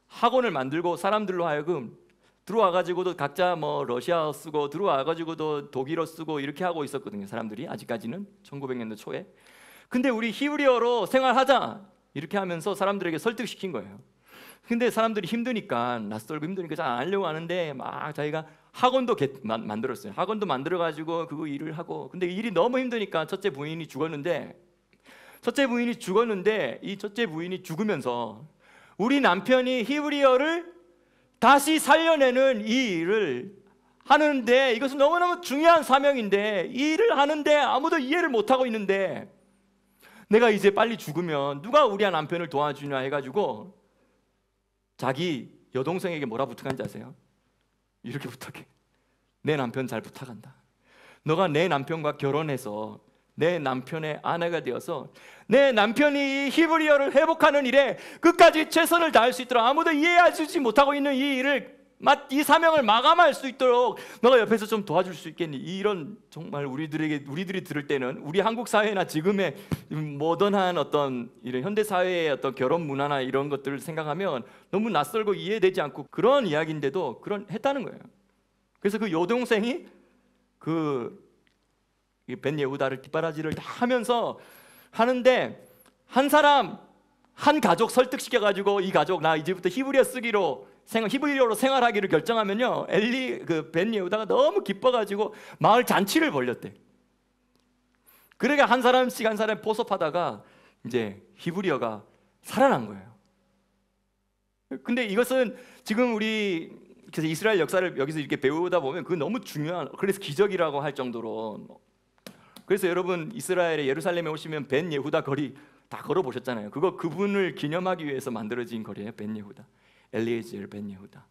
학원을 만들고 사람들로 하여금 들어와가지고도 각자 뭐 러시아어 쓰고 들어와가지고도 독일어 쓰고 이렇게 하고 있었거든요. 사람들이 아직까지는 1900년도 초에. 근데 우리 히브리어로 생활하자 이렇게 하면서 사람들에게 설득시킨 거예요. 근데 사람들이 힘드니까, 낯설고 힘드니까 잘 안 하려고 하는데 막 자기가 학원도 만들었어요. 학원도 만들어가지고 그거 일을 하고, 근데 일이 너무 힘드니까 첫째 부인이 죽었는데 이 첫째 부인이 죽으면서 우리 남편이 히브리어를 다시 살려내는 이 일을 하는데, 이것은 너무너무 중요한 사명인데 이 일을 하는데 아무도 이해를 못하고 있는데 내가 이제 빨리 죽으면 누가 우리 남편을 도와주냐 해가지고 자기 여동생에게 뭐라 부탁한지 아세요? 이렇게 부탁해. 내 남편 잘 부탁한다. 너가 내 남편과 결혼해서 내 남편의 아내가 되어서 내 남편이 히브리어를 회복하는 일에 끝까지 최선을 다할 수 있도록, 아무도 이해해주지 못하고 있는 이 일을, 이 사명을 마감할 수 있도록 너가 옆에서 좀 도와줄 수 있겠니? 이런, 정말 우리들이 들을 때는 우리 한국 사회나 지금의 모던한 어떤 이런 현대 사회의 어떤 결혼 문화나 이런 것들을 생각하면 너무 낯설고 이해되지 않고 그런 이야기인데도 했다는 거예요. 그래서 그 여동생이 벤 예후다를 뒷바라지를 다 하면서 하는데, 한 가족 설득시켜가지고 이 가족 나 이제부터 히브리어로 생활하기를 결정하면요, 벤 예후다가 너무 기뻐가지고 마을 잔치를 벌였대. 그러니까 한 사람씩 포섭하다가 이제 히브리어가 살아난 거예요. 근데 이것은 지금 그래서 이스라엘 역사를 여기서 이렇게 배우다 보면 그 너무 중요한, 그래서 기적이라고 할 정도로. 그래서 여러분 이스라엘의 예루살렘에 오시면 벤 예후다 거리 다 걸어보셨잖아요. 그분을 기념하기 위해서 만들어진 거리예요. 벤 예후다, 엘리에젤 벤 예후다.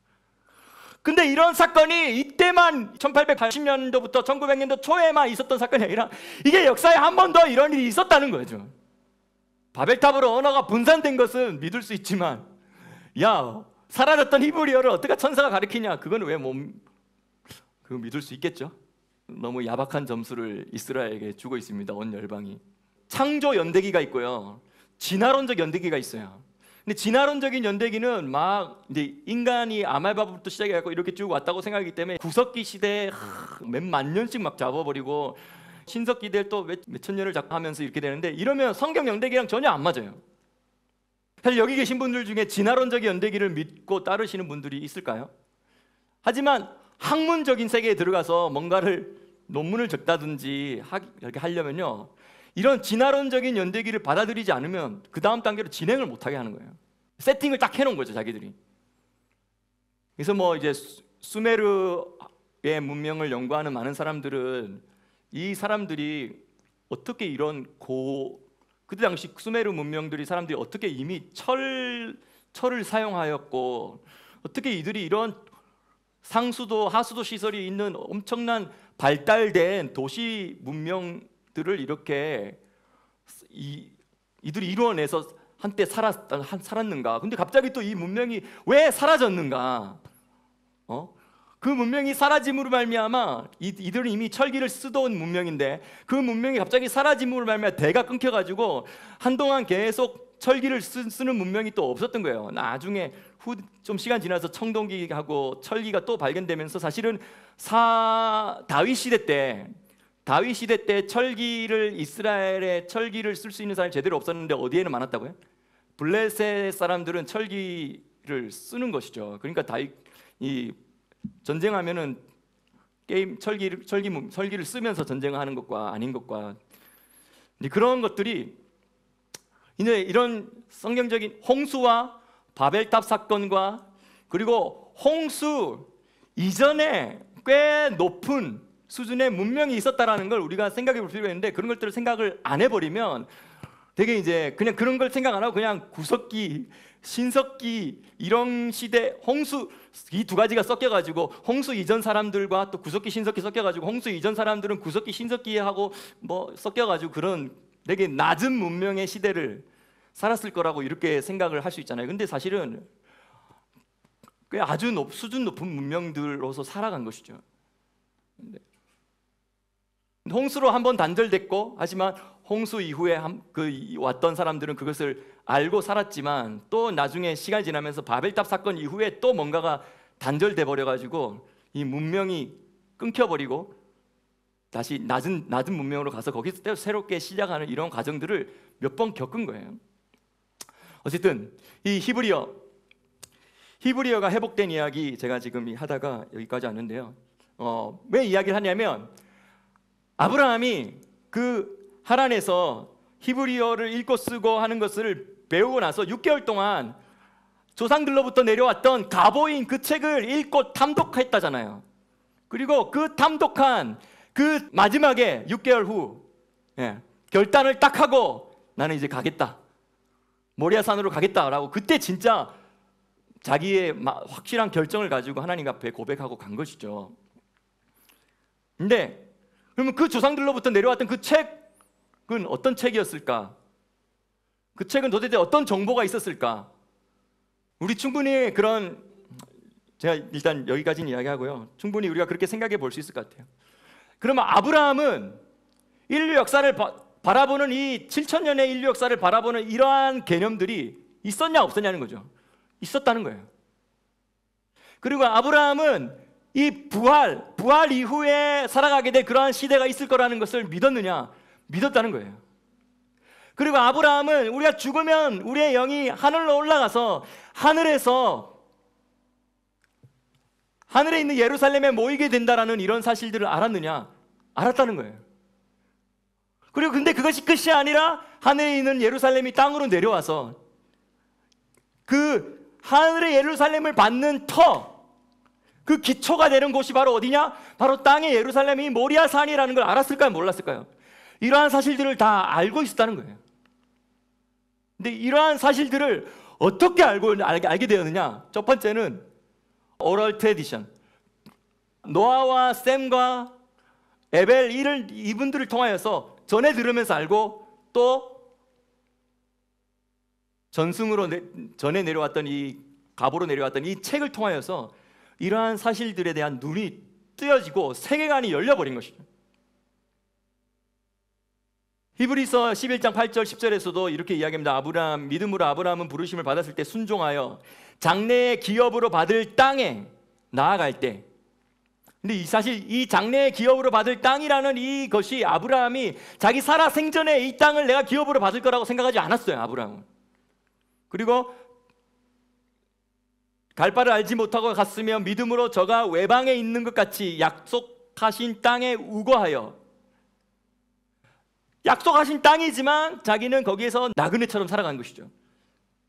근데 이런 사건이 이때만 1880년도부터 1900년도 초에만 있었던 사건이 아니라 이게 역사에 한 번 더 이런 일이 있었다는 거죠. 바벨탑으로 언어가 분산된 것은 믿을 수 있지만, 사라졌던 히브리어를 어떻게 천사가 가르치냐, 그건 그거 믿을 수 있겠죠. 너무 야박한 점수를 이스라엘에게 주고 있습니다. 온 열방이. 창조 연대기가 있고요, 진화론적 연대기가 있어요. 근데 진화론적인 연대기는 막 이제 인간이 아말바부터 시작해갖고 이렇게 쭉 왔다고 생각하기 때문에 구석기 시대에 몇만 년씩 막 잡아버리고 신석기 때 또 몇천 년을 하면서 이렇게 되는데, 이러면 성경 연대기랑 전혀 안 맞아요. 사실 여기 계신 분들 중에 진화론적 연대기를 믿고 따르시는 분들이 있을까요? 하지만 학문적인 세계에 들어가서 뭔가를 논문을 적다든지 이렇게 하려면요, 이런 진화론적인 연대기를 받아들이지 않으면 그 다음 단계로 진행을 못하게 하는 거예요. 세팅을 딱 해놓은 거죠, 자기들이. 그래서 뭐 이제 수메르의 문명을 연구하는 많은 사람들은 이 사람들이 어떻게 그때 당시 수메르 문명들이 사람들이 어떻게 이미 철을 사용하였고, 어떻게 이들이 이런 상수도 하수도 시설이 있는 엄청난 발달된 도시 문명들을 이렇게 이들이 이루어내서 한때 살았는가? 근데 갑자기 또 이 문명이 왜 사라졌는가? 그 문명이 사라짐으로 말미암아 이들은 이미 철기를 쓰던 문명인데 그 문명이 갑자기 사라짐으로 말미암아 대가 끊겨가지고 한동안 계속 철기를 쓰는 문명이 또 없었던 거예요. 나중에 좀 시간 지나서 청동기하고 철기가 또 발견되면서 사실은 다윗 시대 때 이스라엘의 철기를 쓸 수 있는 사람이 제대로 없었는데 어디에는 많았다고요? 블레셋 사람들은 철기를 쓰는 것이죠. 그러니까 이 전쟁하면은 게임 철기를 쓰면서 전쟁하는 것과 아닌 것과 그런 것들이 이제 이런 성경적인 홍수와 바벨탑 사건과 그리고 홍수 이전에 꽤 높은 수준의 문명이 있었다라는 걸 우리가 생각해 볼 필요가 있는데, 그런 것들을 생각을 안 해버리면 되게 이제 그냥 그런 걸 생각 안 하고 그냥 구석기, 신석기 이런 시대, 홍수 이 두 가지가 섞여가지고 홍수 이전 사람들과 또 구석기, 신석기 섞여가지고 홍수 이전 사람들은 구석기, 신석기하고 뭐 섞여가지고 그런 되게 낮은 문명의 시대를 살았을 거라고 이렇게 생각을 할 수 있잖아요. 근데 사실은 꽤 아주 수준 높은 문명들로서 살아간 것이죠. 홍수로 한번 단절됐고, 하지만 홍수 이후에 왔던 사람들은 그것을 알고 살았지만 또 나중에 시간이 지나면서 바벨탑 사건 이후에 또 뭔가가 단절돼 버려가지고 이 문명이 끊겨버리고 다시 낮은 문명으로 가서 거기서 새롭게 시작하는 이런 과정들을 몇 번 겪은 거예요. 어쨌든 이 히브리어가 회복된 이야기 제가 지금 하다가 여기까지 왔는데요. 왜 이야기를 하냐면 아브라함이 그 하란에서 히브리어를 읽고 쓰고 하는 것을 배우고 나서 6개월 동안 조상들로부터 내려왔던 가보인 그 책을 읽고 탐독했다잖아요. 그리고 그 탐독한 그 마지막에 6개월 후 결단을 딱 하고 나는 이제 가겠다, 모리아산으로 가겠다라고 그때 진짜 자기의 확실한 결정을 가지고 하나님 앞에 고백하고 간 것이죠. 근데 그러면 그 조상들로부터 내려왔던 그 책은 어떤 책이었을까? 그 책은 도대체 어떤 정보가 있었을까? 우리 충분히 제가 일단 여기까지는 이야기하고요, 충분히 우리가 그렇게 생각해 볼 수 있을 것 같아요. 그러면 아브라함은 인류 역사를 바라보는 이 7,000년의 인류 역사를 바라보는 이러한 개념들이 있었냐 없었냐는 거죠. 있었다는 거예요. 그리고 아브라함은 이 부활 이후에 살아가게 될 그러한 시대가 있을 거라는 것을 믿었느냐? 믿었다는 거예요. 그리고 아브라함은 우리가 죽으면 우리의 영이 하늘로 올라가서 하늘에 있는 예루살렘에 모이게 된다라는 이런 사실들을 알았느냐? 알았다는 거예요. 그리고 근데 그것이 끝이 아니라 하늘에 있는 예루살렘이 땅으로 내려와서 그 하늘의 예루살렘을 받는 그 기초가 되는 곳이 바로 어디냐? 바로 땅의 예루살렘이 모리아산이라는 걸 알았을까요? 몰랐을까요? 이러한 사실들을 다 알고 있었다는 거예요. 근데 이러한 사실들을 어떻게 알게 되었느냐? 첫 번째는 오럴 트래디션, 노아와 셈과 에벨 이분들을 통하여서 전해 들으면서 알고, 또 전승으로 전에 내려왔던 가보로 내려왔던 이 책을 통하여서 이러한 사실들에 대한 눈이 뜨여지고 세계관이 열려버린 것이죠. 히브리서 11장 8절 10절에서도 이렇게 이야기합니다. 믿음으로 아브라함은 부르심을 받았을 때 순종하여 장래의 기업으로 받을 땅에 나아갈 때, 근데 사실 이 장래의 기업으로 받을 땅이라는 이것이 아브라함이 자기 살아 생전에 이 땅을 내가 기업으로 받을 거라고 생각하지 않았어요. 아브라함은. 그리고 갈 바를 알지 못하고 갔으며 믿음으로 저가 외방에 있는 것 같이 약속하신 땅에 우거하여, 약속하신 땅이지만 자기는 거기에서 나그네처럼 살아간 것이죠.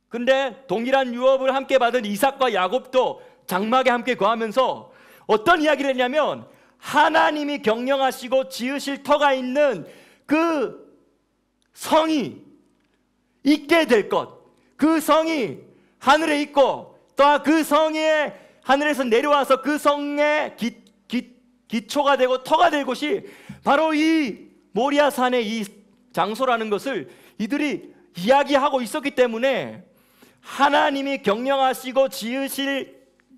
근데 동일한 유업을 함께 받은 이삭과 야곱도 장막에 함께 거하면서 어떤 이야기를 했냐면, 하나님이 경영하시고 지으실 터가 있는 그 성이 있게 될 것, 그 성이 하늘에 있고 또 그 성에 하늘에서 내려와서 그 성의 기초가 되고 터가 될 곳이 바로 이 모리아산의 이 장소라는 것을 이들이 이야기하고 있었기 때문에 하나님이 경영하시고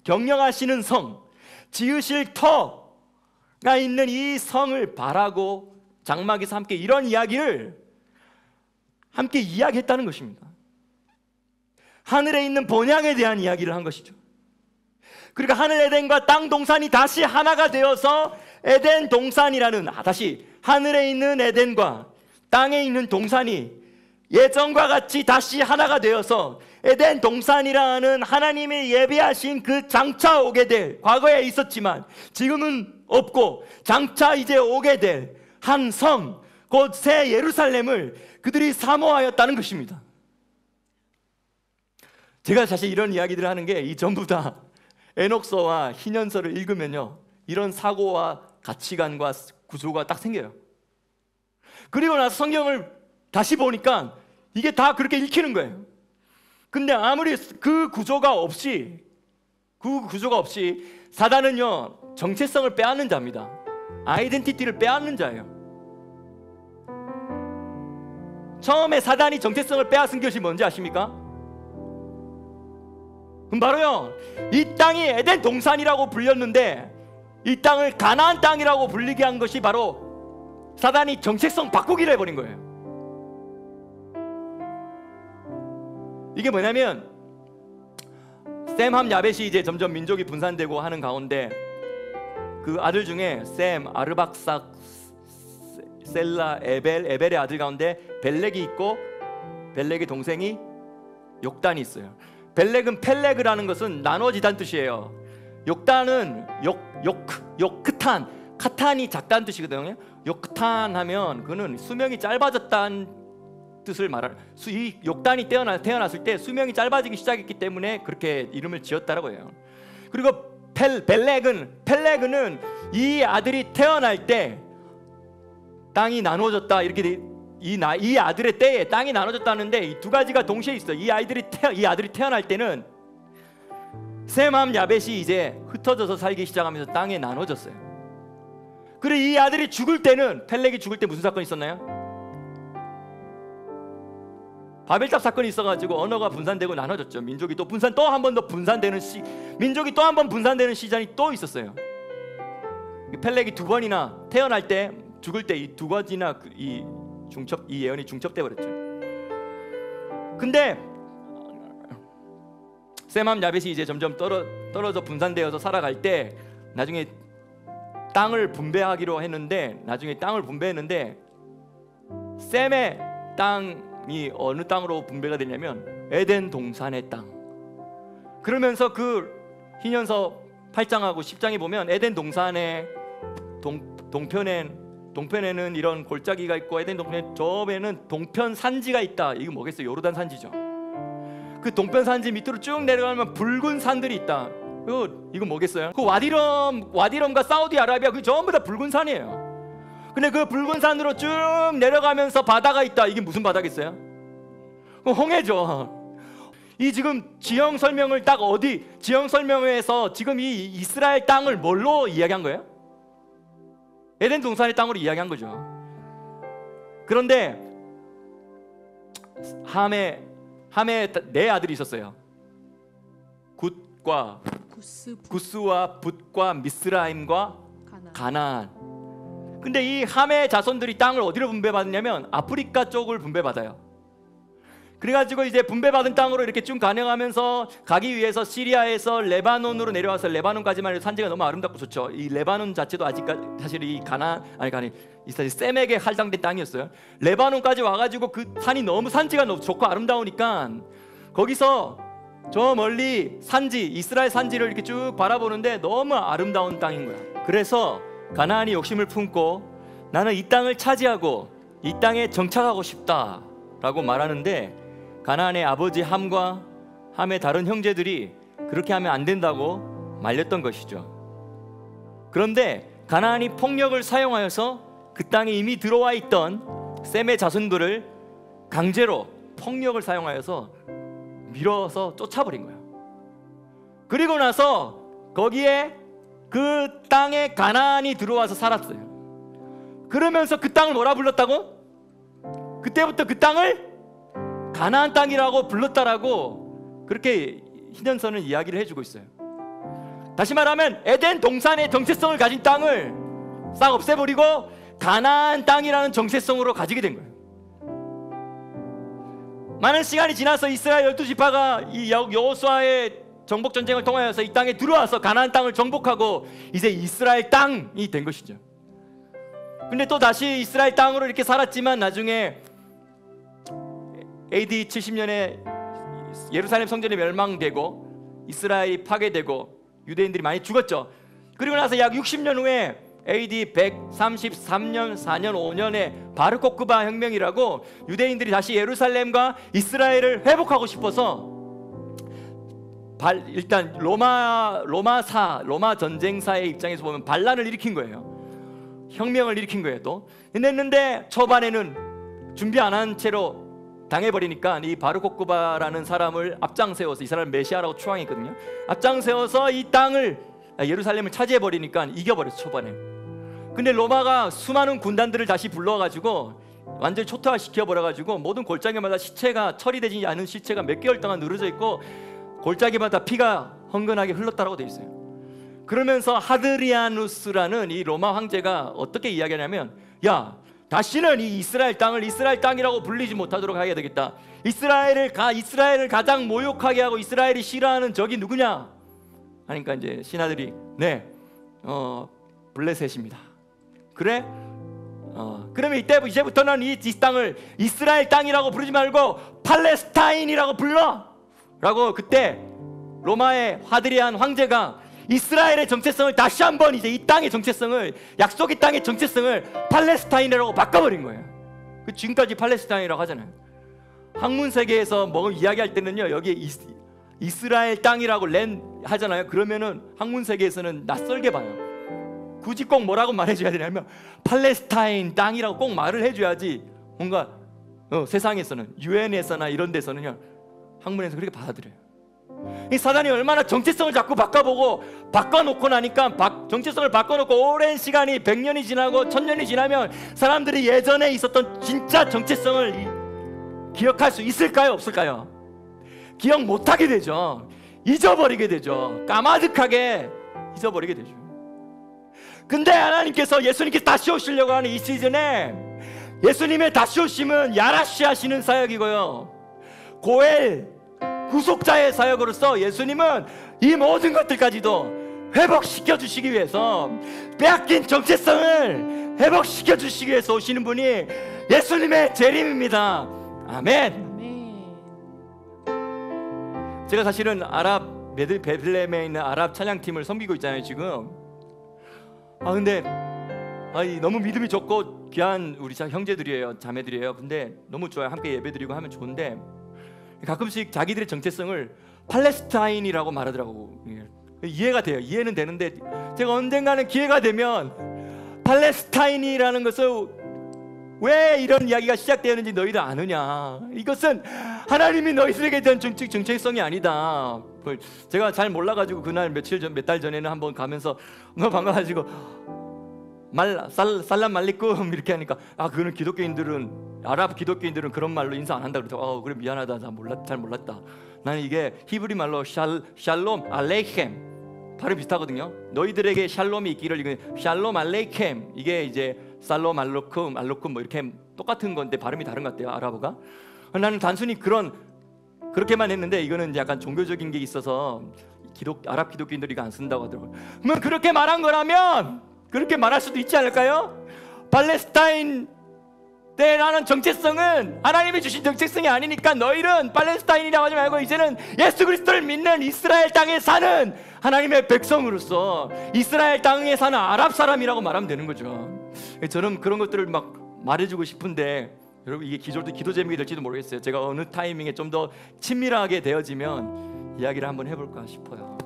경영하시는 성, 지으실 터가 있는 이 성을 바라고 장막에서 함께 이런 이야기를 함께 이야기했다는 것입니다. 하늘에 있는 본향에 대한 이야기를 한 것이죠. 그러니까 하늘 에덴과 땅 동산이 다시 하나가 되어서 에덴 동산이라는, 다시 하늘에 있는 에덴과 땅에 있는 동산이 예전과 같이 다시 하나가 되어서 에덴 동산이라는 하나님이 예비하신 그 장차 오게 될, 과거에 있었지만 지금은 없고 장차 이제 오게 될 한 성, 곧 새 예루살렘을 그들이 사모하였다는 것입니다. 제가 사실 이런 이야기들을 하는 게 이 전부 다 에녹서와 희년서를 읽으면요, 이런 사고와 가치관과 구조가 딱 생겨요. 그리고 나서 성경을 다시 보니까 이게 다 그렇게 읽히는 거예요. 근데 아무리 그 구조가 없이 사단은요, 정체성을 빼앗는 자입니다. 아이덴티티를 빼앗는 자예요. 처음에 사단이 정체성을 빼앗은 것이 뭔지 아십니까? 그럼 바로요, 이 땅이 에덴 동산이라고 불렸는데 이 땅을 가나안 땅이라고 불리게 한 것이 바로 사단이 정체성 바꾸기를 해버린 거예요. 이게 뭐냐면, 셈, 함, 야벳이 이제 점점 민족이 분산되고 하는 가운데 그 아들 중에 셈, 아르박삭, 셀라, 에벨의 아들 가운데 벨렉이 있고 벨렉의 동생이 욕단이 있어요. 벨렉은 펠레그라는 것은 나눠지다는 뜻이에요. 욕단은 요크탄, 카탄이 작다는 뜻이거든요. 요크탄 하면 그는 수명이 짧아졌다는 뜻을 말하는, 이 욕단이 태어났을 때 수명이 짧아지기 시작했기 때문에 그렇게 이름을 지었다라고 해요. 그리고 펠레그는 이 아들이 태어날 때 땅이 나눠졌다, 이렇게 이 아들의 때에 땅이 나눠졌다는데 이 두 가지가 동시에 있어요. 이 아들이 태어날 때는 셈, 함, 야벳이 이제 흩어져서 살기 시작하면서 땅에 나눠졌어요. 그리고 이 아들이 죽을 때는, 펠렉이 죽을 때 무슨 사건이 있었나요? 바벨탑 사건이 있어가지고 언어가 분산되고 나눠졌죠. 민족이 또 한 번 더 분산되는 시즌이 또 있었어요. 펠렉이 두 번이나 태어날 때, 죽을 때 이 두 가지나 이 예언이 중첩돼 버렸죠. 근데 셈함 야벳이 이제 점점 떨어져 분산되어서 살아갈 때 나중에 땅을 분배하기로 했는데, 나중에 땅을 분배했는데 셈의 땅이 어느 땅으로 분배가 되냐면 에덴 동산의 땅. 그러면서 그 희년서 8장하고 10장에 보면 에덴 동산의 동편에는 이런 골짜기가 있고, 에덴 동편 저에는 동편 산지가 있다. 이거 뭐겠어요? 요르단 산지죠. 그 동편 산지 밑으로 쭉 내려가면 붉은 산들이 있다. 이거 뭐겠어요? 그 와디럼과 사우디아라비아 그 전부 다 붉은 산이에요. 근데 그 붉은 산으로 쭉 내려가면서 바다가 있다. 이게 무슨 바다겠어요? 홍해죠. 이 지금 지형 설명을 지형 설명에서 지금 이 이스라엘 땅을 뭘로 이야기한 거예요? 에덴 동산의 땅으로 이야기한 거죠. 그런데 함에 네 아들이 있었어요. 구스와 붓과 미스라임과 가나안. 근데 이 함의 자손들이 땅을 어디로 분배받느냐면 아프리카 쪽을 분배받아요. 그래가지고 이제 분배받은 땅으로 이렇게 쭉 가능하면서 가기 위해서 시리아에서 레바논으로 내려와서, 레바논까지만 해도 산지가 너무 아름답고 좋죠. 이 레바논 자체도 아직까지 사실 이 이스라엘 셈에게 할당된 땅이었어요. 레바논까지 와가지고 그 산이 너무 산지가 너무 좋고 아름다우니까 거기서 저 멀리 산지, 이스라엘 산지를 이렇게 쭉 바라보는데 너무 아름다운 땅인 거야. 그래서 가나안이 욕심을 품고 나는 이 땅을 차지하고 이 땅에 정착하고 싶다라고 말하는데, 가나안의 아버지 함과 함의 다른 형제들이 그렇게 하면 안 된다고 말렸던 것이죠. 그런데 가나안이 폭력을 사용하여서 그 땅에 이미 들어와 있던 셈의 자손들을 강제로 폭력을 사용하여서 밀어서 쫓아버린 거예요. 그리고 나서 거기에 그 땅에 가나안이 들어와서 살았어요. 그러면서 그 땅을 뭐라 불렀다고? 그때부터 그 땅을 가나안 땅이라고 불렀다라고 그렇게 희년서는 이야기를 해주고 있어요. 다시 말하면 에덴 동산의 정체성을 가진 땅을 싹 없애버리고 가나안 땅이라는 정체성으로 가지게 된 거예요. 많은 시간이 지나서 이스라엘 12지파가 이 여호수아의 정복 전쟁을 통하여서 이 땅에 들어와서 가나안 땅을 정복하고 이제 이스라엘 땅이 된 것이죠. 근데 또 다시 이스라엘 땅으로 이렇게 살았지만 나중에 AD 70년에 예루살렘 성전이 멸망되고 이스라엘이 파괴되고 유대인들이 많이 죽었죠. 그리고 나서 약 60년 후에 AD 133년 4년 5년에 바르코크바 혁명이라고 유대인들이 다시 예루살렘과 이스라엘을 회복하고 싶어서 일단 로마 전쟁사의 입장에서 보면 반란을 일으킨 거예요. 혁명을 일으킨 거예요. 또 했는데 초반에는 준비 안 한 채로 당해버리니까 이 바르코크바라는 사람을 앞장세워서, 이스라엘 메시아라고 추앙했거든요. 앞장세워서 이 땅을, 예루살렘을 차지해버리니까 이겨버렸어 초반에. 근데 로마가 수많은 군단들을 다시 불러가지고 완전히 초토화시켜버려가지고 모든 골짜기마다 시체가, 처리되지 않은 시체가 몇 개월 동안 늘어져 있고 골짜기마다 피가 헌건하게 흘렀다라고 돼 있어요. 그러면서 하드리아누스라는 이 로마 황제가 어떻게 이야기하냐면, 야, 다시는 이 이스라엘 땅을 이스라엘 땅이라고 불리지 못하도록 해야 되겠다. 이스라엘을 가장 모욕하게 하고 이스라엘이 싫어하는 적이 누구냐? 하니까 이제 신하들이 네, 블레셋입니다. 그래? 그러면 이제부터는 이 땅을 이스라엘 땅이라고 부르지 말고 팔레스타인이라고 불러! 라고 그때 로마의 하드리안 황제가 이스라엘의 정체성을 다시 한번, 이제 이 땅의 정체성을, 약속의 땅의 정체성을 팔레스타인이라고 바꿔버린 거예요. 지금까지 팔레스타인이라고 하잖아요. 학문 세계에서 뭐 이야기할 때는요, 여기에 이스라엘 땅이라고 하잖아요. 그러면은 학문 세계에서는 낯설게 봐요. 굳이 꼭 뭐라고 말해줘야 되냐면 팔레스타인 땅이라고 꼭 말을 해줘야지 뭔가 세상에서는, 유엔에서나 이런 데서는요, 학문에서 그렇게 받아들여요. 이 사단이 얼마나 정체성을 자꾸 바꿔놓고 나니까, 정체성을 바꿔놓고 오랜 시간이 100년이 지나고 1000년이 지나면 사람들이 예전에 있었던 진짜 정체성을 기억할 수 있을까요? 없을까요? 기억 못하게 되죠. 잊어버리게 되죠. 까마득하게 잊어버리게 되죠. 근데 하나님께서, 예수님께서 다시 오시려고 하는 이 시즌에, 예수님의 다시 오심은 야라시 하시는 사역이고요, 고엘 구속자의 사역으로서 예수님은 이 모든 것들까지도 회복시켜 주시기 위해서, 빼앗긴 정체성을 회복시켜 주시기 위해서 오시는 분이 예수님의 재림입니다. 아멘. 제가 사실은 베들레헴에 있는 아랍 찬양팀을 섬기고 있잖아요 지금. 근데 너무 믿음이 좋고 귀한 우리 형제들이에요, 자매들이에요. 근데 너무 좋아요. 함께 예배드리고 하면 좋은데 가끔씩 자기들의 정체성을 팔레스타인이라고 말하더라고. 이해가 돼요. 이해는 되는데, 제가 언젠가는 기회가 되면 팔레스타인이라는 것을 왜 이런 이야기가 시작되었는지 너희들 아느냐, 이것은 하나님이 너희들에게 대한 정체성이 아니다. 제가 잘 몰라가지고 그날 몇 달 전에는 한번 가면서 너무 반가워가지고 살람 말리꿈 이렇게 하니까, 그거는 아랍 기독교인들은 그런 말로 인사 안 한다 그러더라고. 그래, 미안하다, 잘 몰랐다. 나는 이게 히브리 말로 샬롬 알레이켐 발음 비슷하거든요. 너희들에게 샬롬이 있기를, 이게 샬롬 알레이켐, 이게 이제 살롬 알로쿰 뭐 이렇게 똑같은 건데 발음이 다른 것 같아요, 아랍어가. 나는 단순히 그렇게만 했는데, 이거는 이제 약간 종교적인 게 있어서 아랍 기독교인들이 이거 안 쓴다고 하더라고요. 그러면 그렇게 말한 거라면 그렇게 말할 수도 있지 않을까요? 팔레스타인 때라는 정체성은 하나님이 주신 정체성이 아니니까 너희는 팔레스타인이라고 하지 말고 이제는 예수 그리스도를 믿는 이스라엘 땅에 사는 하나님의 백성으로서 이스라엘 땅에 사는 아랍 사람이라고 말하면 되는 거죠. 저는 그런 것들을 막 말해주고 싶은데, 여러분 이게 기도 제목이 될지도 모르겠어요. 제가 어느 타이밍에 좀 더 친밀하게 되어지면 이야기를 한번 해볼까 싶어요.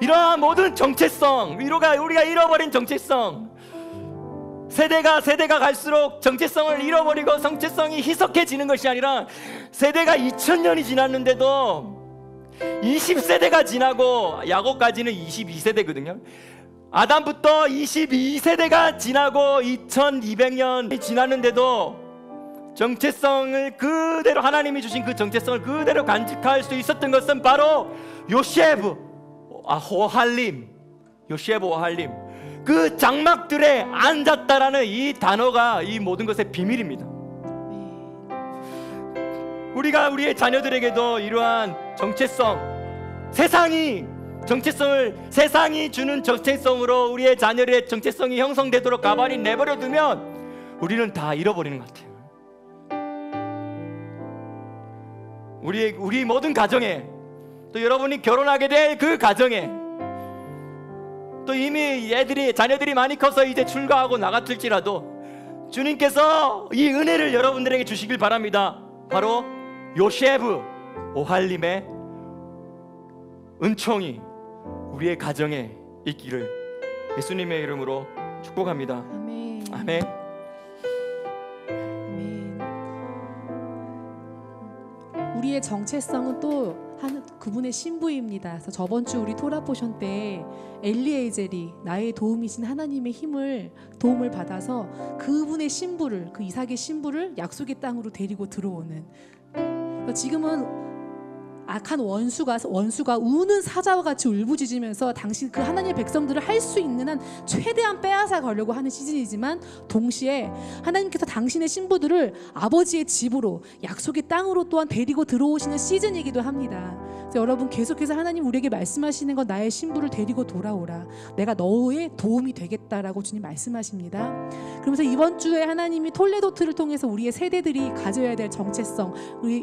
이러한 모든 정체성, 우리가 잃어버린 정체성, 세대가 갈수록 정체성을 잃어버리고 정체성이 희석해지는 것이 아니라, 세대가 2000년이 지났는데도 20세대가 지나고, 야곱까지는 22세대거든요 아담부터 22세대가 지나고 2200년이 지났는데도 정체성을 그대로, 하나님이 주신 그 정체성을 그대로 간직할 수 있었던 것은 바로 요셉 오할림, 그 장막들에 앉았다라는 이 단어가 이 모든 것의 비밀입니다. 우리가 우리의 자녀들에게도 이러한 정체성, 세상이 주는 정체성으로 우리의 자녀의 정체성이 형성되도록 가만히 내버려 두면 우리는 다 잃어버리는 것 같아요. 우리 모든 가정에, 또 여러분이 결혼하게 될 그 가정에, 또 이미 자녀들이 많이 커서 이제 출가하고 나갔을지라도 주님께서 이 은혜를 여러분들에게 주시길 바랍니다. 바로 요셰브 오할림의 은총이 우리의 가정에 있기를 예수님의 이름으로 축복합니다. 아멘. 아멘. 아멘. 우리의 정체성은 또 그분의 신부입니다. 그래서 저번 주 우리 토라 포션 때 엘리에젤이 나의 도움이신 하나님의 도움을 받아서 그분의 신부를, 그 이삭의 신부를 약속의 땅으로 데리고 들어오는. 지금은 악한 원수가 우는 사자와 같이 울부짖으면서 당신 그 하나님의 백성들을 할 수 있는 한 최대한 빼앗아 가려고 하는 시즌이지만, 동시에 하나님께서 당신의 신부들을 아버지의 집으로, 약속의 땅으로 또한 데리고 들어오시는 시즌이기도 합니다. 그래서 여러분, 계속해서 하나님 우리에게 말씀하시는 건 나의 신부를 데리고 돌아오라, 내가 너의 도움이 되겠다라고 주님 말씀하십니다. 그러면서 이번 주에 하나님이 톨레도트를 통해서 우리의 세대들이 가져야 될 정체성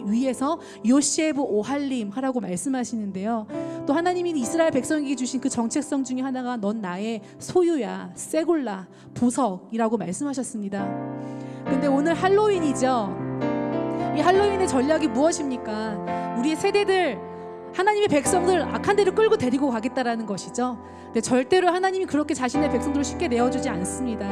위에서 요셰브 오할림 하라고 말씀하시는데요. 또 하나님이 이스라엘 백성에게 주신 그 정체성 중에 하나가 넌 나의 소유야, 세골라, 보석이라고 말씀하셨습니다. 근데 오늘 할로윈이죠. 이 할로윈의 전략이 무엇입니까? 우리의 세대들, 하나님의 백성들 악한 데를 끌고 데리고 가겠다라는 것이죠. 근데 절대로 하나님이 그렇게 자신의 백성들을 쉽게 내어주지 않습니다.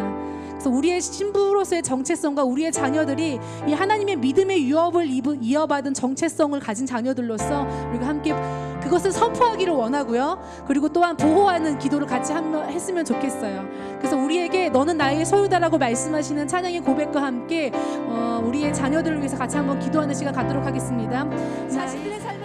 그래서 우리의 신부로서의 정체성과 우리의 자녀들이 이 하나님의 믿음의 유업을 이어받은 정체성을 가진 자녀들로서 우리가 함께 그것을 선포하기를 원하고요. 그리고 또한 보호하는 기도를 같이 했으면 좋겠어요. 그래서 우리에게 너는 나의 소유다라고 말씀하시는 찬양의 고백과 함께 우리의 자녀들을 위해서 같이 한번 기도하는 시간 갖도록 하겠습니다. 자신들의 삶